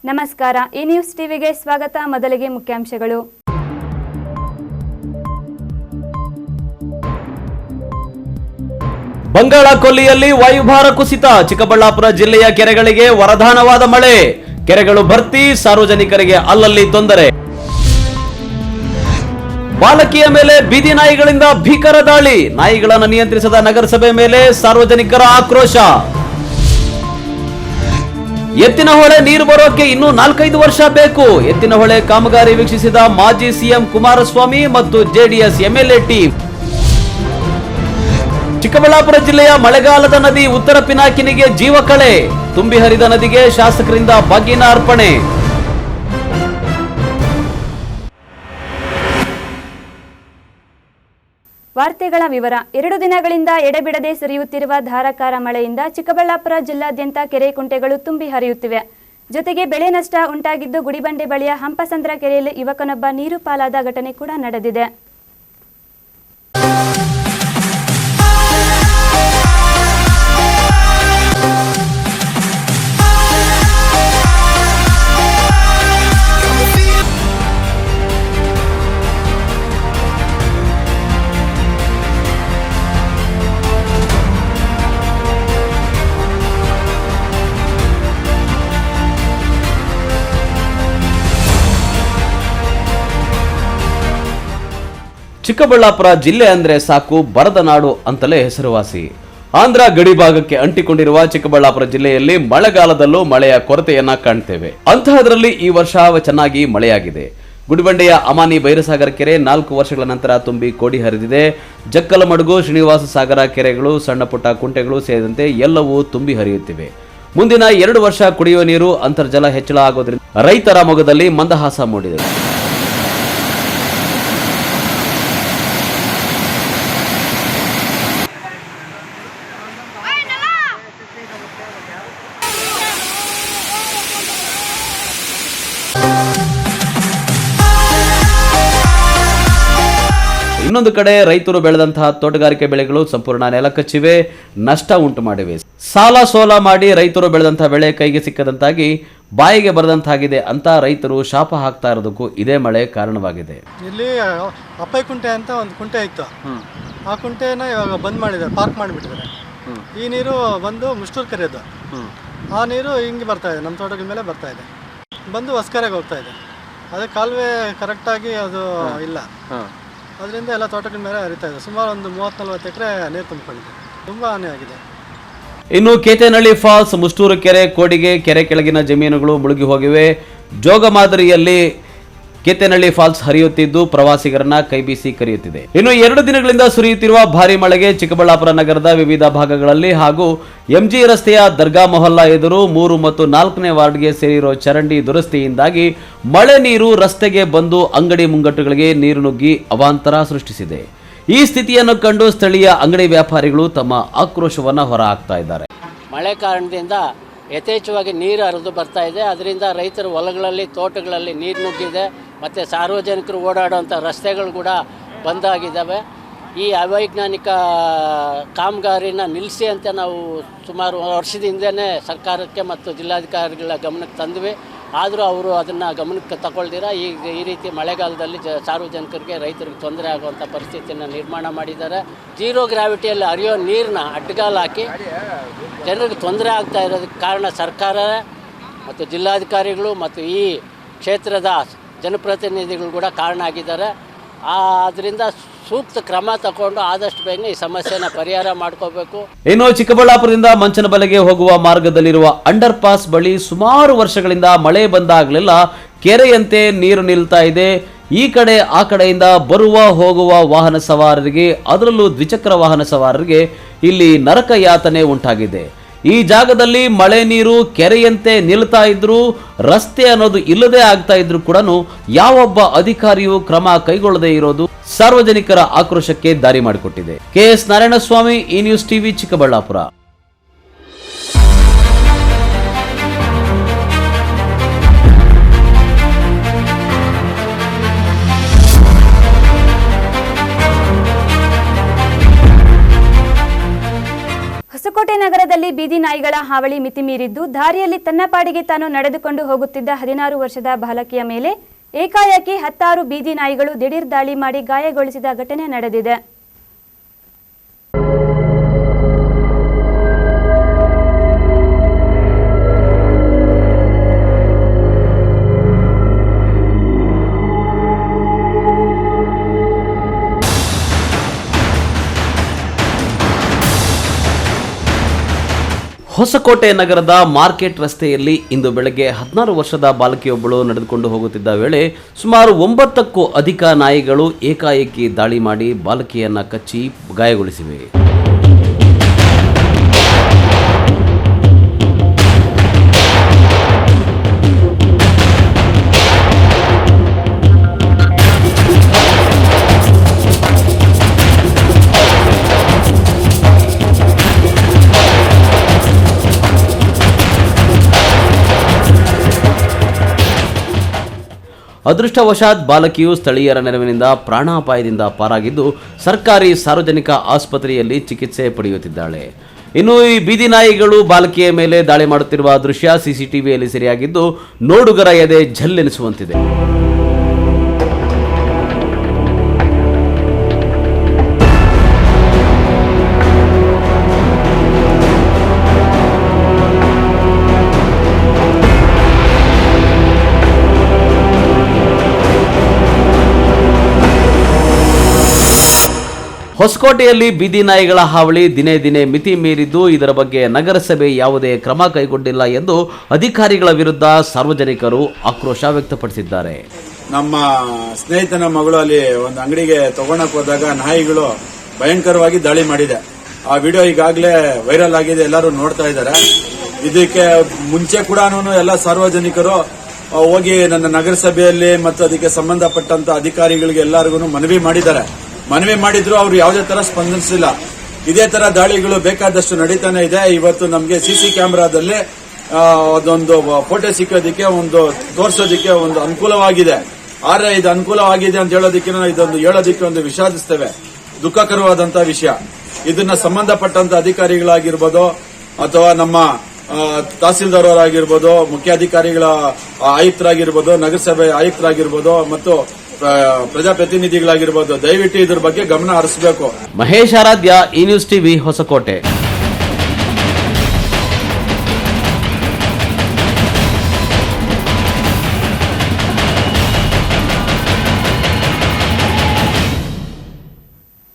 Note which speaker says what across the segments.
Speaker 1: ನಮಸ್ಕಾರ, ಈ ನ್ಯೂಸ್ ಟಿವಿಗೆ ಸ್ವಾಗತ. ಮೊದಲಿಗೆ ಮುಖ್ಯಾಂಶಗಳು.
Speaker 2: ಬಂಗಾಳ ಕೊಲ್ಲಿಯಲ್ಲಿ ವಾಯುಭಾರ ಕುಸಿತ, ಚಿಕ್ಕಬಳ್ಳಾಪುರ ಜಿಲ್ಲೆಯ ಕೆರೆಗಳಿಗೆ ವರದಾನವಾದ ಮಳೆ, ಕೆರೆಗಳು ಭರ್ತಿ, ಸಾರ್ವಜನಿಕರಿಗೆ ಅಲ್ಲಲ್ಲಿ ತೊಂದರೆ. ಬಾಲಕಿಯ ಮೇಲೆ ಬೀದಿ ನಾಯಿಗಳಿಂದ ಭೀಕರ ದಾಳಿ, ನಾಯಿಗಳನ್ನು ನಿಯಂತ್ರಿಸದ ನಗರಸಭೆ ಮೇಲೆ ಸಾರ್ವಜನಿಕರ ಆಕ್ರೋಶ. ಎತ್ತಿನಹೊಳೆ ನೀರು ಬರೋಕೆ ಇನ್ನೂ 4-5 ವರ್ಷ ಬೇಕು, ಎತ್ತಿನಹೊಳೆ ಕಾಮಗಾರಿ ವೀಕ್ಷಿಸಿದ ಮಾಜಿ ಸಿಎಂ ಕುಮಾರಸ್ವಾಮಿ ಮತ್ತು ಜೆಡಿಎಸ್ ಎಂಎಲ್ಎ ಟೀಮ್. ಚಿಕ್ಕಬಳ್ಳಾಪುರ ಜಿಲ್ಲೆಯ ಮಳೆಗಾಲದ ನದಿ ಉತ್ತರ ಪಿನಾಕಿನಿಗೆ ಜೀವ ಕಳೆ, ತುಂಬಿ ಹರಿದ ನದಿಗೆ ಶಾಸಕರಿಂದ ಬಗ್ಗಿನ ಅರ್ಪಣೆ.
Speaker 1: ವಾರ್ತೆಗಳ ವಿವರ. 2 ದಿನಗಳಿಂದ ಎಡೆಬಿಡದೆ ಸುರಿಯುತ್ತಿರುವ ಧಾರಾಕಾರ ಮಳೆಯಿಂದ ಚಿಕ್ಕಬಳ್ಳಾಪುರ ಜಿಲ್ಲಾದ್ಯಂತ ಕೆರೆ ಕುಂಟೆಗಳು ತುಂಬಿ ಹರಿಯುತ್ತಿವೆ. ಜೊತೆಗೆ ಬೆಳೆ ನಷ್ಟ ಉಂಟಾಗಿದ್ದು, ಗುಡಿಬಂಡೆ ಬಳಿಯ ಹಂಪಸಂದ್ರ ಕೆರೆಯಲ್ಲಿ ಯುವಕನೊಬ್ಬ ನೀರು ಪಾಲಾದ ಘಟನೆ ಕೂಡ ನಡೆದಿದೆ.
Speaker 2: ಚಿಕ್ಕಬಳ್ಳಾಪುರ ಜಿಲ್ಲೆ ಅಂದ್ರೆ ಸಾಕು ಬರದ ನಾಡು ಅಂತಲೇ ಹೆಸರುವಾಸಿ. ಆಂಧ್ರ ಗಡಿ ಭಾಗಕ್ಕೆ ಅಂಟಿಕೊಂಡಿರುವ ಚಿಕ್ಕಬಳ್ಳಾಪುರ ಜಿಲ್ಲೆಯಲ್ಲಿ ಮಳೆಗಾಲದಲ್ಲೂ ಮಳೆಯ ಕೊರತೆಯನ್ನ ಕಾಣ್ತೇವೆ. ಅಂತಹದರಲ್ಲಿ ಈ ವರ್ಷ ಚೆನ್ನಾಗಿ ಮಳೆಯಾಗಿದೆ. ಗುಡಿಬಂಡೆಯ ಅಮಾನಿ ಬೈರಸಾಗರ ಕೆರೆ 4 ವರ್ಷಗಳ ನಂತರ ತುಂಬಿ ಕೋಡಿ ಹರಿದಿದೆ. ಜಕ್ಕಲಮಡುಗು, ಶ್ರೀನಿವಾಸ ಸಾಗರ ಕೆರೆಗಳು, ಸಣ್ಣ ಪುಟ್ಟ ಕುಂಟೆಗಳು ಸೇರಿದಂತೆ ಎಲ್ಲವೂ ತುಂಬಿ ಹರಿಯುತ್ತಿವೆ. ಮುಂದಿನ 2 ವರ್ಷ ಕುಡಿಯುವ ನೀರು ಅಂತರ್ಜಲ ಹೆಚ್ಚಳ ಆಗೋದ್ರಿಂದ ರೈತರ ಮೊಗದಲ್ಲಿ ಮಂದಹಾಸ ಮೂಡಿದೆ. ಇನ್ನೊಂದು ಕಡೆ ರೈತರು ಬೆಳೆದಂತಹ ತೋಟಗಾರಿಕೆ ಬೆಳೆಗಳು ಸಂಪೂರ್ಣ ನೆಲಕಚ್ಚಿವೆ, ನಷ್ಟ ಉಂಟು ಮಾಡಿವೆ. ಸಾಲ ಸೋಲ ಮಾಡಿ ರೈತರು ಬೆಳೆದಂತಹ ಬೆಳೆ ಕೈಗೆ ಸಿಕ್ಕದಂತಾಗಿ ಬಾಯಿಗೆ ಬರದಂತಾಗಿದೆ ಅಂತ ರೈತರು ಶಾಪ ಹಾಕ್ತಾ ಇರೋದಕ್ಕೂ ಇದೇ ಮಳೆ ಕಾರಣವಾಗಿದೆ.
Speaker 3: ಇಲ್ಲಿ ಅಪ್ಪೈ ಕುಂಟೆ ಅಂತ ಒಂದು ಕುಂಟೆ ಇತ್ತು, ಆ ಕುಂಟೆನ ಇವಾಗ ಬಂದ್ ಮಾಡಿದ್ದಾರೆ, ಪಾರ್ಕ್ ಮಾಡಿಬಿಟ್ಟಿದ್ದಾರೆ. ಈ ನೀರು ಬಂದು ಮುಷ್ಟೂರು ಕೆರೆದು, ಆ ನೀರು ಹಿಂಗೆ ಬರ್ತಾ ಇದೆ, ನಮ್ಮ ತೋಟಗಳ ಮೇಲೆ ಬರ್ತಾ ಇದೆ, ಬಂದು ಹೊಸಕೆರೆಗೆ ಹೋಗ್ತಾ ಇದೆ. ಅದೇ ಕಾಲುವೆ ಕರೆಕ್ಟಾಗಿ ಅದು ಇಲ್ಲ, ಅದರಿಂದ ಎಲ್ಲ ತೋಟಗಳ ಮೇಲೆ ಹರಿತಾ ಇದೆ. ಸುಮಾರು ಒಂದು 30-40 ಎಕರೆ ನೀರು ತುಂಬಿಕೊಂಡಿದೆ, ತುಂಬ ಹಾನಿ ಆಗಿದೆ.
Speaker 2: ಇನ್ನು ಕೇತೇನಹಳ್ಳಿ ಫಾಲ್ಸ್, ಮುಷ್ಟೂರು ಕೆರೆ, ಕೋಡಿಗೆ ಕೆರೆ ಕೆಳಗಿನ ಜಮೀನುಗಳು ಮುಳುಗಿ ಹೋಗಿವೆ. ಜೋಗ ಮಾದರಿಯಲ್ಲಿ ಕೇತೇನಹಳ್ಳಿ ಫಾಲ್ಸ್ ಹರಿಯುತ್ತಿದ್ದು ಪ್ರವಾಸಿಗರನ್ನ ಕೈಬೀಸಿ ಕರೆಯುತ್ತಿದೆ. ಇನ್ನು 2 ದಿನಗಳಿಂದ ಸುರಿಯುತ್ತಿರುವ ಭಾರಿ ಮಳೆಗೆ ಚಿಕ್ಕಬಳ್ಳಾಪುರ ನಗರದ ವಿವಿಧ ಭಾಗಗಳಲ್ಲಿ ಹಾಗೂ ಎಂಜಿ ರಸ್ತೆಯ ದರ್ಗಾ ಮೊಹಲ್ಲಾ ಎದುರು 3 ಮತ್ತು 4ನೇ ವಾರ್ಡ್ಗೆ ಸೇರಿರೋ ಚರಂಡಿ ದುರಸ್ತಿಯಿಂದಾಗಿ ಮಳೆ ನೀರು ರಸ್ತೆಗೆ ಬಂದು ಅಂಗಡಿ ಮುಂಗಟ್ಟುಗಳಿಗೆ ನೀರು ನುಗ್ಗಿ ಅವಾಂತರ ಸೃಷ್ಟಿಸಿದೆ. ಈ ಸ್ಥಿತಿಯನ್ನು ಕಂಡು ಸ್ಥಳೀಯ ಅಂಗಡಿ ವ್ಯಾಪಾರಿಗಳು ತಮ್ಮ ಆಕ್ರೋಶವನ್ನ ಹೊರಹಾಕ್ತಾ ಇದ್ದಾರೆ.
Speaker 4: ಮಳೆ ಕಾರಣದಿಂದ ಯಥೇಚ್ಛವಾಗಿ ನೀರು ಹರಿದು ಬರ್ತಾ ಇದೆ. ಅದರಿಂದ ರೈತರ ಹೊಲಗಳಲ್ಲಿ, ತೋಟಗಳಲ್ಲಿ ನೀರು ನುಗ್ಗಿದೆ. ಮತ್ತು ಸಾರ್ವಜನಿಕರು ಓಡಾಡುವಂಥ ರಸ್ತೆಗಳು ಕೂಡ ಬಂದಾಗಿದ್ದಾವೆ. ಈ ಅವೈಜ್ಞಾನಿಕ ಕಾಮಗಾರಿನ ನಿಲ್ಲಿಸಿ ಅಂತ ನಾವು ಸುಮಾರು ವರ್ಷದ ಹಿಂದೆಯೇ ಸರ್ಕಾರಕ್ಕೆ ಮತ್ತು ಜಿಲ್ಲಾಧಿಕಾರಿಗಳ ಗಮನಕ್ಕೆ ತಂದ್ವಿ. ಆದರೂ ಅವರು ಅದನ್ನು ಗಮನಕ್ಕೆ ತಗೊಳ್ದಿರ ಈ ರೀತಿ ಮಳೆಗಾಲದಲ್ಲಿ ಸಾರ್ವಜನಿಕರಿಗೆ, ರೈತರಿಗೆ ತೊಂದರೆ ಆಗುವಂಥ ಪರಿಸ್ಥಿತಿಯನ್ನು ನಿರ್ಮಾಣ ಮಾಡಿದ್ದಾರೆ. ಜೀರೋ ಗ್ರಾವಿಟಿಯಲ್ಲಿ ಹರಿಯೋ ನೀರನ್ನ ಅಡ್ಡಗಾಲು ಹಾಕಿ ಜನರಿಗೆ ತೊಂದರೆ ಆಗ್ತಾ ಇರೋದಕ್ಕೆ ಕಾರಣ ಸರ್ಕಾರ ಮತ್ತು ಜಿಲ್ಲಾಧಿಕಾರಿಗಳು ಮತ್ತು ಈ ಕ್ಷೇತ್ರದ ಜನಪ್ರತಿನಿಧಿಗಳು ಕೂಡ ಕಾರಣ ಆಗಿದ್ದಾರೆ. ಅದರಿಂದ ಸೂಕ್ತ ಕ್ರಮ ತಗೊಂಡು ಆದಷ್ಟು ಬೇಗ ಈ ಸಮಸ್ಯೆನ ಪರಿಹಾರ ಮಾಡ್ಕೋಬೇಕು.
Speaker 2: ಇನ್ನು ಚಿಕ್ಕಬಳ್ಳಾಪುರದಿಂದ ಮಂಚನಬೆಲೆಗೆ ಹೋಗುವ ಮಾರ್ಗದಲ್ಲಿರುವ ಅಂಡರ್ ಪಾಸ್ ಬಳಿ ಸುಮಾರು ವರ್ಷಗಳಿಂದ ಮಳೆ ಬಂದಾಗಲೆಲ್ಲ ಕೆರೆಯಂತೆ ನೀರು ನಿಲ್ತಾ ಇದೆ. ಈ ಕಡೆ ಆ ಕಡೆಯಿಂದ ಬರುವ ಹೋಗುವ ವಾಹನ ಸವಾರರಿಗೆ, ಅದರಲ್ಲೂ ದ್ವಿಚಕ್ರ ವಾಹನ ಸವಾರರಿಗೆ ಇಲ್ಲಿ ನರಕ ಯಾತನೆ ಉಂಟಾಗಿದೆ. ಈ ಜಾಗದಲ್ಲಿ ಮಳೆ ನೀರು ಕೆರೆಯಂತೆ ನಿಲ್ತಾ ಇದ್ರು, ರಸ್ತೆ ಅನ್ನೋದು ಇಲ್ಲದೆ ಆಗ್ತಾ ಇದ್ರು ಕೂಡ ಯಾವೊಬ್ಬ ಅಧಿಕಾರಿಯೂ ಕ್ರಮ ಕೈಗೊಳ್ಳದೇ ಇರೋದು ಸಾರ್ವಜನಿಕರ ಆಕ್ರೋಶಕ್ಕೆ ದಾರಿ ಮಾಡಿಕೊಟ್ಟಿದೆ. ಕೆಎಸ್ ನಾರಾಯಣಸ್ವಾಮಿ, ಈ ನ್ಯೂಸ್ ಟಿವಿ, ಚಿಕ್ಕಬಳ್ಳಾಪುರ.
Speaker 1: ಹೊಸಕೋಟೆ ನಗರದಲ್ಲಿ ಬೀದಿ ನಾಯಿಗಳ ಹಾವಳಿ ಮಿತಿಮೀರಿದ್ದು ದಾರಿಯಲ್ಲಿ ತನ್ನ ಪಾಡಿಗೆ ತಾನು ನಡೆದುಕೊಂಡು ಹೋಗುತ್ತಿದ್ದ 16 ವರ್ಷದ ಬಾಲಕಿಯ ಮೇಲೆ ಏಕಾಏಕಿ 16 ಬೀದಿ ನಾಯಿಗಳು ದಿಢೀರ್ ದಾಳಿ ಮಾಡಿ ಗಾಯಗೊಳಿಸಿದ ಘಟನೆ ನಡೆದಿದೆ.
Speaker 2: ಹೊಸಕೋಟೆ ನಗರದ ಮಾರ್ಕೆಟ್ ರಸ್ತೆಯಲ್ಲಿ ಇಂದು ಬೆಳಗ್ಗೆ 16 ವರ್ಷದ ಬಾಲಕಿಯೊಬ್ಬಳು ನಡೆದುಕೊಂಡು ಹೋಗುತ್ತಿದ್ದ ವೇಳೆ ಸುಮಾರು 9ಕ್ಕೂ ಅಧಿಕ ನಾಯಿಗಳು ಏಕಾಏಕಿ ದಾಳಿ ಮಾಡಿ ಬಾಲಕಿಯನ್ನ ಕಚ್ಚಿ ಗಾಯಗೊಳಿಸಿವೆ. ಅದೃಷ್ಟವಶಾತ್ ಬಾಲಕಿಯು ಸ್ಥಳೀಯರ ನೆರವಿನಿಂದ ಪ್ರಾಣಾಪಾಯದಿಂದ ಪಾರಾಗಿದ್ದು ಸರ್ಕಾರಿ ಸಾರ್ವಜನಿಕ ಆಸ್ಪತ್ರೆಯಲ್ಲಿ ಚಿಕಿತ್ಸೆ ಪಡೆಯುತ್ತಿದ್ದಾಳೆ. ಇನ್ನು ಈ ಬೀದಿ ನಾಯಿಗಳು ಬಾಲಕಿಯ ಮೇಲೆ ದಾಳಿ ಮಾಡುತ್ತಿರುವ ದೃಶ್ಯ ಸಿಸಿಟಿವಿಯಲ್ಲಿ ಸೆರೆಯಾಗಿದ್ದು ನೋಡುಗರ ಎದೆ ಝಲ್ಲೆನಿಸುವಂತಿದೆ. ಹೊಸಕೋಟೆಯಲ್ಲಿ ಬೀದಿ ನಾಯಿಗಳ ಹಾವಳಿ ದಿನೇ ದಿನೇ ಮಿತಿ ಮೀರಿದ್ದು ಇದರ ಬಗ್ಗೆ ನಗರಸಭೆ ಯಾವುದೇ ಕ್ರಮ ಕೈಗೊಂಡಿಲ್ಲ ಎಂದು ಅಧಿಕಾರಿಗಳ ವಿರುದ್ಧ ಸಾರ್ವಜನಿಕರು ಆಕ್ರೋಶ ವ್ಯಕ್ತಪಡಿಸಿದ್ದಾರೆ.
Speaker 5: ನಮ್ಮ ಸ್ನೇಹಿತನ ಮಗಳು ಅಲ್ಲಿ ಒಂದು ಅಂಗಡಿಗೆ ತಗೊಳಕ್ ಹೋದಾಗ ನಾಯಿಗಳು ಭಯಂಕರವಾಗಿ ದಾಳಿ ಮಾಡಿದೆ. ಆ ವಿಡಿಯೋ ಈಗಾಗಲೇ ವೈರಲ್ ಆಗಿದೆ, ಎಲ್ಲರೂ ನೋಡ್ತಾ ಇದ್ದಾರೆ. ಇದಕ್ಕೆ ಮುಂಚೆ ಕೂಡ ಎಲ್ಲ ಸಾರ್ವಜನಿಕರು ಹೋಗಿ ನನ್ನ ನಗರಸಭೆಯಲ್ಲಿ ಮತ್ತು ಅದಕ್ಕೆ ಸಂಬಂಧಪಟ್ಟಂತ ಅಧಿಕಾರಿಗಳಿಗೆ ಎಲ್ಲರಿಗೂ ಮನವಿ ಮಾಡಿದ್ದಾರೆ. ಮನವಿ ಮಾಡಿದ್ರು ಅವರು ಯಾವುದೇ ತರ ಸ್ಪಂದಿಸಿಲ್ಲ. ಇದೇ ತರ ದಾಳಿಗಳು ಬೇಕಾದಷ್ಟು ನಡೀತಾನೆ ಇದೆ. ಇವತ್ತು ನಮಗೆ ಸಿಸಿ ಕ್ಯಾಮೆರಾದಲ್ಲಿ ಅದೊಂದು ಫೋಟೋ ಸಿಕ್ಕೋದಕ್ಕೆ ಒಂದು ತೋರಿಸೋದಕ್ಕೆ ಒಂದು ಅನುಕೂಲವಾಗಿದೆ. ಆದ್ರೆ ಇದು ಅನುಕೂಲವಾಗಿದೆ ಅಂತ ಹೇಳೋದಕ್ಕೆ ಇದೊಂದು ಹೇಳೋದಕ್ಕೆ ಒಂದು ವಿಷಾದಿಸ್ತೇವೆ. ದುಃಖಕರವಾದಂತಹ ವಿಷಯ. ಇದನ್ನ ಸಂಬಂಧಪಟ್ಟಂತ ಅಧಿಕಾರಿಗಳಾಗಿರ್ಬೋದು ಅಥವಾ ನಮ್ಮ ತಹಸೀಲ್ದಾರ್ ಅವರಾಗಿರ್ಬೋದು, ಮುಖ್ಯಾಧಿಕಾರಿಗಳ ಆಯುಕ್ತರಾಗಿರ್ಬೋದು, ನಗರಸಭೆ ಆಯುಕ್ತರಾಗಿರ್ಬೋದು ಮತ್ತು ಪ್ರಜಾಪ್ರತಿನಿಧಿಗಳಾಗಿರ್ಬೋದು, ದಯವಿಟ್ಟು ಇದ್ರ ಬಗ್ಗೆ ಗಮನ ಹರಿಸಬೇಕು.
Speaker 2: ಮಹೇಶ್ ಆರಾಧ್ಯ, ಈ ನ್ಯೂಸ್ ಟಿವಿ, ಹೊಸಕೋಟೆ.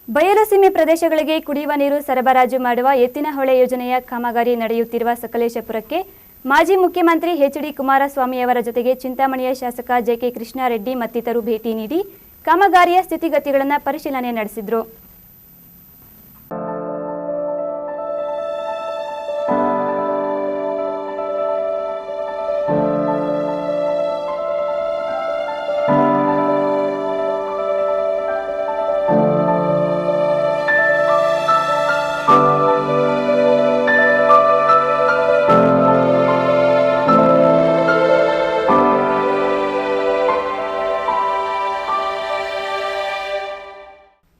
Speaker 1: ಬಯಲುಸೀಮೆ ಪ್ರದೇಶಗಳಿಗೆ ಕುಡಿಯುವ ನೀರು ಸರಬರಾಜು ಮಾಡುವ ಎತ್ತಿನಹೊಳೆ ಯೋಜನೆಯ ಕಾಮಗಾರಿ ನಡೆಯುತ್ತಿರುವ ಸಕಲೇಶಪುರಕ್ಕೆ ಮಾಜಿ ಮುಖ್ಯಮಂತ್ರಿ ಎಚ್.ಡಿ. ಕುಮಾರಸ್ವಾಮಿಯವರ ಜೊತೆಗೆ ಚಿಂತಾಮಣಿಯ ಶಾಸಕ ಜೆ.ಕೆ. ಕೃಷ್ಣಾರೆಡ್ಡಿ ಮತ್ತಿತರರು ಭೇಟಿ ನೀಡಿ ಕಾಮಗಾರಿಯ ಸ್ಥಿತಿಗತಿಗಳನ್ನು ಪರಿಶೀಲನೆ ನಡೆಸಿದರು.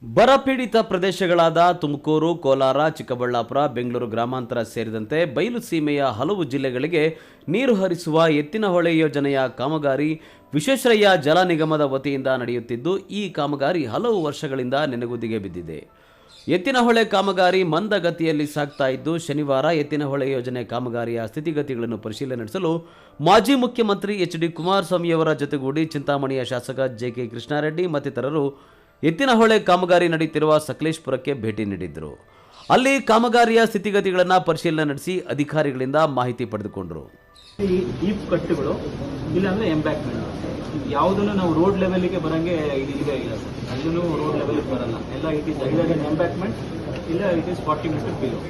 Speaker 2: ಬರಪೀಡಿತ ಪ್ರದೇಶಗಳಾದ ತುಮಕೂರು, ಕೋಲಾರ, ಚಿಕ್ಕಬಳ್ಳಾಪುರ, ಬೆಂಗಳೂರು ಗ್ರಾಮಾಂತರ ಸೇರಿದಂತೆ ಬಯಲು ಸೀಮೆಯ ಹಲವು ಜಿಲ್ಲೆಗಳಿಗೆ ನೀರು ಹರಿಸುವ ಎತ್ತಿನಹೊಳೆ ಯೋಜನೆಯ ಕಾಮಗಾರಿ ವಿಶ್ವೇಶ್ವರಯ್ಯ ಜಲ ನಿಗಮದ ವತಿಯಿಂದ ನಡೆಯುತ್ತಿದ್ದು, ಈ ಕಾಮಗಾರಿ ಹಲವು ವರ್ಷಗಳಿಂದ ನೆನೆಗುದಿಗೆ ಬಿದ್ದಿದೆ. ಎತ್ತಿನಹೊಳೆ ಕಾಮಗಾರಿ ಮಂದಗತಿಯಲ್ಲಿ ಸಾಗ್ತಾ ಇದ್ದು, ಶನಿವಾರ ಎತ್ತಿನಹೊಳೆ ಯೋಜನೆ ಕಾಮಗಾರಿಯ ಸ್ಥಿತಿಗತಿಗಳನ್ನು ಪರಿಶೀಲನೆ ನಡೆಸಲು ಮಾಜಿ ಮುಖ್ಯಮಂತ್ರಿ ಎಚ್.ಡಿ. ಕುಮಾರಸ್ವಾಮಿಯವರ ಜೊತೆಗೂಡಿ ಚಿಂತಾಮಣಿಯ ಶಾಸಕ ಜೆ.ಕೆ. ಕೃಷ್ಣಾರೆಡ್ಡಿ ಮತ್ತಿತರರು ಎತ್ತಿನಹೊಳೆ ಕಾಮಗಾರಿ ನಡೆಯುತ್ತಿರುವ ಸಕಲೇಶಪುರಕ್ಕೆ ಭೇಟಿ ನೀಡಿದ್ದರು. ಅಲ್ಲಿ ಕಾಮಗಾರಿಯ ಸ್ಥಿತಿಗತಿಗಳನ್ನು ಪರಿಶೀಲನೆ ನಡೆಸಿ ಅಧಿಕಾರಿಗಳಿಂದ ಮಾಹಿತಿ ಪಡೆದುಕೊಂಡರು.
Speaker 6: ಈ ಡೀಪ್ ಕಟ್ಟುಗಳು ಇಲ್ಲಾಂದ್ರೆ ಎಂಬ್ಯಾಕ್ಮೆಂಟ್ ಯಾವುದನ್ನು ನಾವು ರೋಡ್ ಲೆವೆಲ್ಗೆ ಬರಂಗೆ ಇದೆ ಇಲ್ಲ, ಅದನ್ನು ರೋಡ್ ಲೆವೆಲ್ಗೆ ಬರಲ್ಲ. ಎಲ್ಲ ಇಟ್ ಈಸ್ ಐದರ್ ಎಂಬ್ಯಾಕ್ಮೆಂಟ್ ಇಲ್ಲ ಇಟ್ ಈಸ್ 40 ಮೀಟರ್ ಬಿಲೋ.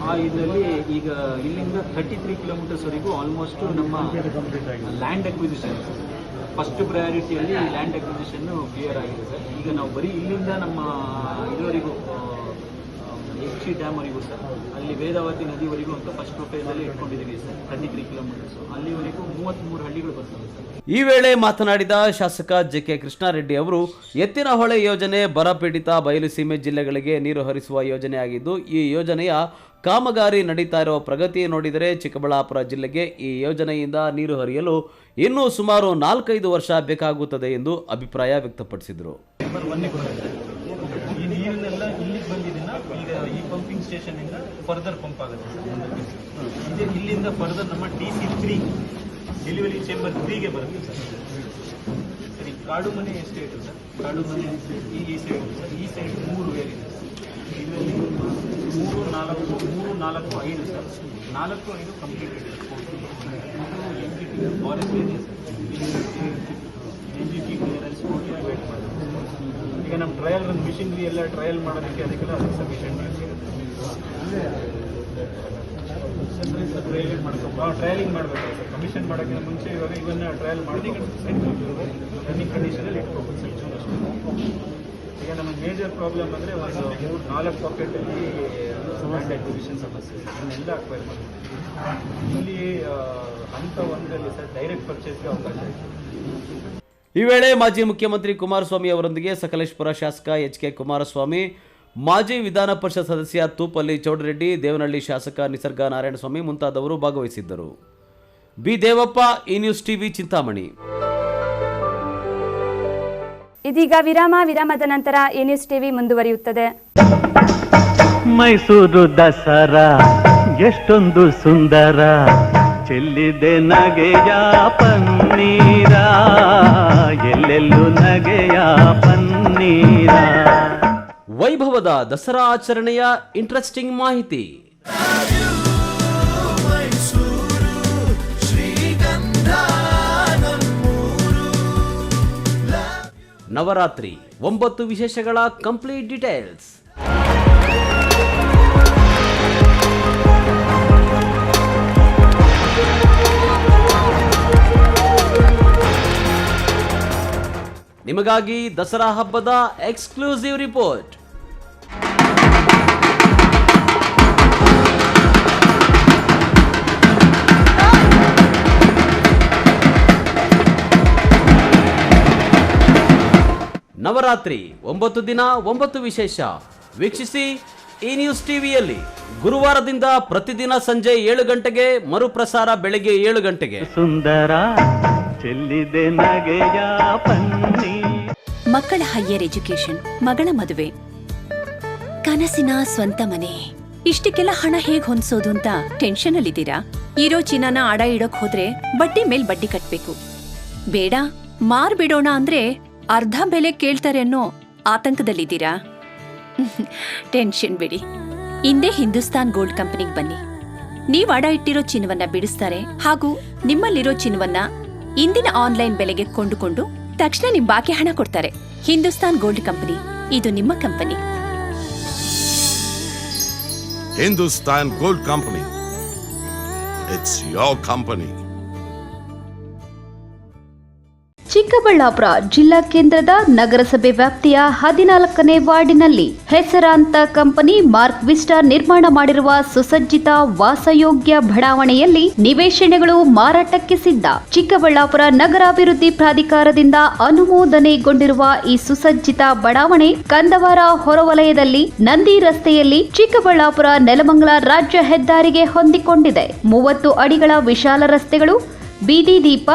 Speaker 6: ಆ ಇದರಲ್ಲಿ ಈಗ ಇಲ್ಲಿಂದ 33 ಕಿಲೋಮೀಟರ್ಸ್ವರೆಗೂ ಆಲ್ಮೋಸ್ಟ್ ನಮ್ಮ ಲ್ಯಾಂಡ್ ಅಕ್ವಿಸಿಷನ್ ಫಸ್ಟ್ ಪ್ರಯಾರಿಟಿಯಲ್ಲಿ ಲ್ಯಾಂಡ್ ಅಕ್ವಿಸಿಷನ್ ಕ್ಲಿಯರ್ ಆಗಿದೆ ಸರ್. ಈಗ ನಾವು ಬರೀ ಇಲ್ಲಿಂದ ನಮ್ಮ ಇದುವರೆಗೂ ಎಚ್ಚಿ ಡ್ಯಾಮ್ವರೆಗೂ ಸರ್, ಅಲ್ಲಿ ವೇದಾವತಿ ನದಿವರೆಗೂ ಅಂತ ಫಸ್ಟ್ ಪ್ರೊಫೈಲಲ್ಲಿ ಇಟ್ಕೊಂಡಿದ್ದೀವಿ ಸರ್. 33 ಕಿಲೋಮೀಟರ್ಸು, ಅಲ್ಲಿವರೆಗೂ 33 ಹಳ್ಳಿಗಳು ಬರ್ತವೆ ಸರ್.
Speaker 2: ಈ ವೇಳೆ ಮಾತನಾಡಿದ ಶಾಸಕ ಜೆ.ಕೆ. ಕೃಷ್ಣಾರೆಡ್ಡಿ ಅವರು, ಎತ್ತಿನಹೊಳೆ ಯೋಜನೆ ಬರಪೀಡಿತ ಬಯಲುಸೀಮೆ ಜಿಲ್ಲೆಗಳಿಗೆ ನೀರು ಹರಿಸುವ ಯೋಜನೆಯಾಗಿದ್ದು, ಈ ಯೋಜನೆಯ ಕಾಮಗಾರಿ ನಡೀತಾ ಇರುವ ಪ್ರಗತಿ ನೋಡಿದರೆ ಚಿಕ್ಕಬಳ್ಳಾಪುರ ಜಿಲ್ಲೆಗೆ ಈ ಯೋಜನೆಯಿಂದ ನೀರು ಹರಿಯಲು ಇನ್ನೂ ಸುಮಾರು 4-5 ವರ್ಷ ಬೇಕಾಗುತ್ತದೆ ಎಂದು ಅಭಿಪ್ರಾಯ ವ್ಯಕ್ತಪಡಿಸಿದರು.
Speaker 6: ಈ ನೀರನ್ನೆಲ್ಲ ಇಲ್ಲಿಗೆ ಬಂದಿದ್ದನ್ನ ಈಗ ಈ ಪಂಪಿಂಗ್ ಸ್ಟೇಷನ್ ಇಂದ ಫರ್ದರ್ ಪಂಪ್ ಆಗುತ್ತೆ ಸರ್. ಇಲ್ಲಿಂದ ಫರ್ದರ್ ನಮ್ಮ TC3 ಡೆಲಿವರಿ ಚೇಂಬರ್ 3ಗೆ ಬರುತ್ತೆ ಸರ್. ಸರಿ, ಕಾಡುಮನೆ ಎಸ್ಟೇಟ್ ಸರ್, ಕಾಡುಮನೆ ಈ ಸೈಡ್ ಸರ್, ಈ ಸೈಡ್ 3 ವೇರ್ ಇದೆ ಸರ್. ಇದರಲ್ಲಿ 3, 4, 5 ಸರ್, 4, 5 ಕಂಪ್ಲೀಟೆಡ್ ಇದೆ. Forest area sir, NGT clearance ಕೊಟ್ಟು ವೇಟ್ ಮಾಡೋದು. ಈಗ ನಮ್ಮ ಟ್ರಯಲ್ ರನ್ ಮಿಷಿನ್ರಿ ಎಲ್ಲ ಟ್ರಯಲ್ ಮಾಡೋದಕ್ಕೆ ಅದಕ್ಕೆಲ್ಲ ಸಫಿಷಿಯೆಂಟ್ ಟ್ರಯಲಿಂಗ್ ಮಾಡಬೇಕು ಸರ್. ಕಮಿಷನ್ ಮಾಡೋಕ್ಕಿಂತ ಮುಂಚೆ ಇವಾಗ ಇವನ್ನ ಟ್ರಯಲ್ ಮಾಡಿ ರನ್ನಿಂಗ್ ಕಂಡೀಷನಲ್ಲಿ ಇಟ್ಕೋಬೇಕು ಸರ್. ಈಗ ನಮಗೆ ಮೇಜರ್ ಪ್ರಾಬ್ಲಮ್ ಅಂದರೆ ಒಂದು 4 ಪಾಕೆಟಲ್ಲಿ ಲ್ಯಾಂಡ್ ಅಕ್ವಿಸಿಷನ್ ಸಮಸ್ಯೆ ಸರ್, ಇದನ್ನೆಲ್ಲ ಅಕ್ವೈರ್ ಮಾಡಬೇಕು. ಇಲ್ಲಿ ಹಂತ 1ರಲ್ಲಿ ಸರ್ ಡೈರೆಕ್ಟ್ ಪರ್ಚೇಸ್ಗೆ ಅವಕಾಶ ಇದೆ.
Speaker 2: ಈ ವೇಳೆ ಮಾಜಿ ಮುಖ್ಯಮಂತ್ರಿ ಕುಮಾರಸ್ವಾಮಿ ಅವರೊಂದಿಗೆ ಸಕಲೇಶಪುರ ಶಾಸಕ ಎಚ್.ಕೆ. ಕುಮಾರಸ್ವಾಮಿ, ಮಾಜಿ ವಿಧಾನ ಪರಿಷತ್ ಸದಸ್ಯ ತೂಪಲ್ಲಿ ಚೌಡರೆಡ್ಡಿ, ದೇವನಹಳ್ಳಿ ಶಾಸಕ ನಿಸರ್ಗ ನಾರಾಯಣಸ್ವಾಮಿ ಮುಂತಾದವರು ಭಾಗವಹಿಸಿದ್ದರು. ಬಿ. ದೇವಪ್ಪ, ಈ ನ್ಯೂಸ್ ಟಿವಿ, ಚಿಂತಾಮಣಿ.
Speaker 1: ಇದೀಗ ವಿರಾಮದ ನಂತರ ಈ ನ್ಯೂಸ್ ಟಿವಿ ಮುಂದುವರಿಯುತ್ತದೆ.
Speaker 7: ಮೈಸೂರು ದಸರಾ ಎಷ್ಟೊಂದು ಸುಂದರ, ಚೆಲ್ಲಿದೆ ನಗೆಯ ಪನ್ನೀರ, ಎಲ್ಲೆಲ್ಲೂ ನಗೆಯ ಪನ್ನೀರ.
Speaker 2: ವೈಭವದ ದಸರಾ ಆಚರಣೆಯ ಇಂಟ್ರೆಸ್ಟಿಂಗ್ ಮಾಹಿತಿ. ನವರಾತ್ರಿ 9 ವಿಶೇಷಗಳ ಕಂಪ್ಲೀಟ್ ಡೀಟೇಲ್ಸ್. ನಿಮಗಾಗಿ ದಸರಾ ಹಬ್ಬದ ಎಕ್ಸ್ಕ್ಲೂಸಿವ್ ರಿಪೋರ್ಟ್. ನವರಾತ್ರಿ 9 ದಿನ 9 ವಿಶೇಷ ವೀಕ್ಷಿಸಿ ಈ ನ್ಯೂಸ್ ಟಿವಿಯಲ್ಲಿ. ಗುರುವಾರದಿಂದ ಪ್ರತಿದಿನ ಸಂಜೆ 7 ಗಂಟೆಗೆ, ಮರುಪ್ರಸಾರ ಬೆಳಗ್ಗೆ 7 ಗಂಟೆಗೆ.
Speaker 7: ಸುಂದರ ಚೆಲ್ಲಿದೆ ನಗೆಯ ಪನ್ನಿ.
Speaker 8: ಮಕ್ಕಳ ಹೈಯರ್ ಎಜುಕೇಶನ್, ಮಗಳ ಮದುವೆ, ಕನಸಿನ ಸ್ವಂತ ಮನೆ, ಇಷ್ಟಕ್ಕೆಲ್ಲ ಹಣ ಹೇಗ್ ಹೊಂದ್ಸೋದು ಅಂತ ಟೆನ್ಷನ್ ಅಲ್ಲಿದ್ದೀರಾ? ಇರೋ ಚಿನ್ನನ ಅಡ ಇಡೋಕ್ ಹೋದ್ರೆ ಬಡ್ಡಿ ಮೇಲ್ ಬಡ್ಡಿ ಕಟ್ಬೇಕು. ಬೇಡ, ಮಾರ್ಬಿಡೋಣ ಅಂದ್ರೆ ಅರ್ಧ ಬೆಲೆ ಕೇಳ್ತಾರೆ ಅನ್ನೋ ಆತಂಕದಲ್ಲಿದ್ದೀರಾ? ಟೆನ್ಷನ್ ಬಿಡಿ, ಇಂದೇ ಹಿಂದೂಸ್ತಾನ್ ಗೋಲ್ಡ್ ಕಂಪನಿಗೆ ಬನ್ನಿ. ನೀವ್ ಅಡ ಇಟ್ಟಿರೋ ಚಿನ್ನವನ್ನ ಬಿಡಿಸ್ತಾರೆ ಹಾಗೂ ನಿಮ್ಮಲ್ಲಿರೋ ಚಿನ್ನವನ್ನ ಇಂದಿನ ಆನ್ಲೈನ್ ಬೆಲೆಗೆ ಕೊಂಡುಕೊಂಡು ತಕ್ಷಣ ನಿಮ್ ಬಾಕಿ ಹಣ ಕೊಡ್ತಾರೆ. ಹಿಂದೂಸ್ತಾನ್ ಗೋಲ್ಡ್ ಕಂಪನಿ, ಇದು ನಿಮ್ಮ company.
Speaker 9: Hindustan gold company, it's your company.
Speaker 10: Chikkaballapur ಜಿಲ್ಲಾ ಕೇಂದ್ರದ ನಗರಸಭೆ ವ್ಯಾಪ್ತಿಯ 14ನೇ ವಾರ್ಡಿನಲ್ಲಿ ಹೆಸರಾಂತ ಕಂಪನಿ ಮಾರ್ಕ್ ವಿಸ್ಟಾ ನಿರ್ಮಾಣ ಮಾಡಿರುವ ಸುಸಜ್ಜಿತ ವಾಸಯೋಗ್ಯ ಬಡಾವಣೆಯಲ್ಲಿ ನಿವೇಶನಗಳು ಮಾರಾಟಕ್ಕೆ ಸಿದ್ಧ. ಚಿಕ್ಕಬಳ್ಳಾಪುರ ನಗರಾಭಿವೃದ್ಧಿ ಪ್ರಾಧಿಕಾರದಿಂದ ಅನುಮೋದನೆಗೊಂಡಿರುವ ಈ ಸುಸಜ್ಜಿತ ಬಡಾವಣೆ ಕಂದವಾರ ಹೊರವಲಯದಲ್ಲಿ ನಂದಿ ರಸ್ತೆಯಲ್ಲಿ ಚಿಕ್ಕಬಳ್ಳಾಪುರ ನೆಲಮಂಗಲ ರಾಜ್ಯ ಹೆದ್ದಾರಿಗೆ ಹೊಂದಿಕೊಂಡಿದೆ. 30 ಅಡಿಗಳ ವಿಶಾಲ ರಸ್ತೆಗಳು, ಬೀದಿ ದೀಪ,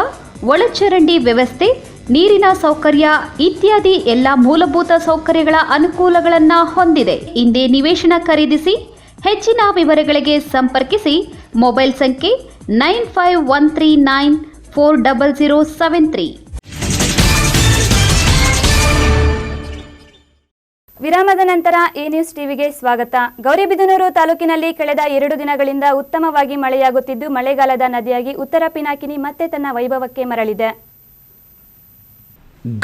Speaker 10: ಒಳಚರಂಡಿ ವ್ಯವಸ್ಥೆ, ನೀರಿನ ಸೌಕರ್ಯ ಇತ್ಯಾದಿ ಎಲ್ಲ ಮೂಲಭೂತ ಸೌಕರ್ಯಗಳ ಅನುಕೂಲಗಳನ್ನು ಹೊಂದಿದೆ. ಇಂದೇ ನಿವೇಶನ ಖರೀದಿಸಿ. ಹೆಚ್ಚಿನ ವಿವರಗಳಿಗೆ ಸಂಪರ್ಕಿಸಿ. ಮೊಬೈಲ್ ಸಂಖ್ಯೆ 9513940073.
Speaker 1: ವಿರಾಮದ ನಂತರ ಈ ನ್ಯೂಸ್ ಟಿವಿಗೆ ಸ್ವಾಗತ. ಗೌರಿಬಿದನೂರು ತಾಲೂಕಿನಲ್ಲಿ ಕಳೆದ 2 ದಿನಗಳಿಂದ ಉತ್ತಮವಾಗಿ ಮಳೆಯಾಗುತ್ತಿದ್ದು, ಮಳೆಗಾಲದ ನದಿಯಾಗಿ ಉತ್ತರ ಪಿನಾಕಿನಿ ಮತ್ತೆ ತನ್ನ ವೈಭವಕ್ಕೆ ಮರಳಿದೆ.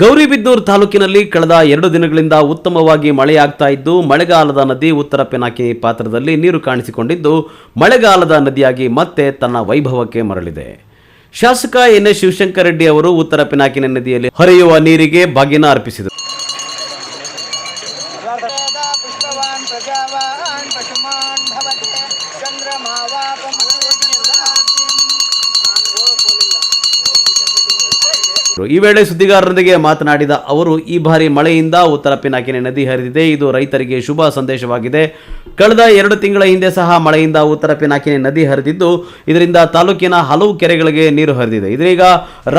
Speaker 2: ಗೌರಿಬಿದನೂರು ತಾಲೂಕಿನಲ್ಲಿ ಕಳೆದ 2 ದಿನಗಳಿಂದ ಉತ್ತಮವಾಗಿ ಮಳೆಯಾಗ್ತಾ ಇದ್ದು, ಮಳೆಗಾಲದ ನದಿ ಉತ್ತರ ಪಿನಾಕಿನಿ ಪಾತ್ರದಲ್ಲಿ ನೀರು ಕಾಣಿಸಿಕೊಂಡಿದ್ದು, ಮಳೆಗಾಲದ ನದಿಯಾಗಿ ಮತ್ತೆ ತನ್ನ ವೈಭವಕ್ಕೆ ಮರಳಿದೆ. ಶಾಸಕ ಎನ್.ಎಸ್. ಶಿವಶಂಕರ ರೆಡ್ಡಿ ಅವರು ಉತ್ತರ ಪಿನಾಕಿನಿ ನದಿಯಲ್ಲಿ ಹರಿಯುವ ನೀರಿಗೆ ಬಾಗಿನ ಅರ್ಪಿಸಿದರು.
Speaker 11: पुष्पवान् प्रजावान् पशुमान् भवते चन्द्रमा
Speaker 2: ಈ ವೇಳೆ ಸುದ್ದಿಗಾರರೊಂದಿಗೆ ಮಾತನಾಡಿದ ಅವರು, ಈ ಬಾರಿ ಮಳೆಯಿಂದ ಉತ್ತರ ಪಿನಾಕಿನಿ ನದಿ ಹರಿದಿದೆ. ಇದು ರೈತರಿಗೆ ಶುಭ ಸಂದೇಶವಾಗಿದೆ. ಕಳೆದ 2 ತಿಂಗಳ ಹಿಂದೆ ಸಹ ಮಳೆಯಿಂದ ಉತ್ತರ ಪಿನಾಕಿನಿ ನದಿ ಹರಿದಿದ್ದು, ಇದರಿಂದ ತಾಲೂಕಿನ ಹಲವು ಕೆರೆಗಳಿಗೆ ನೀರು ಹರಿದಿದೆ. ಇದೀಗ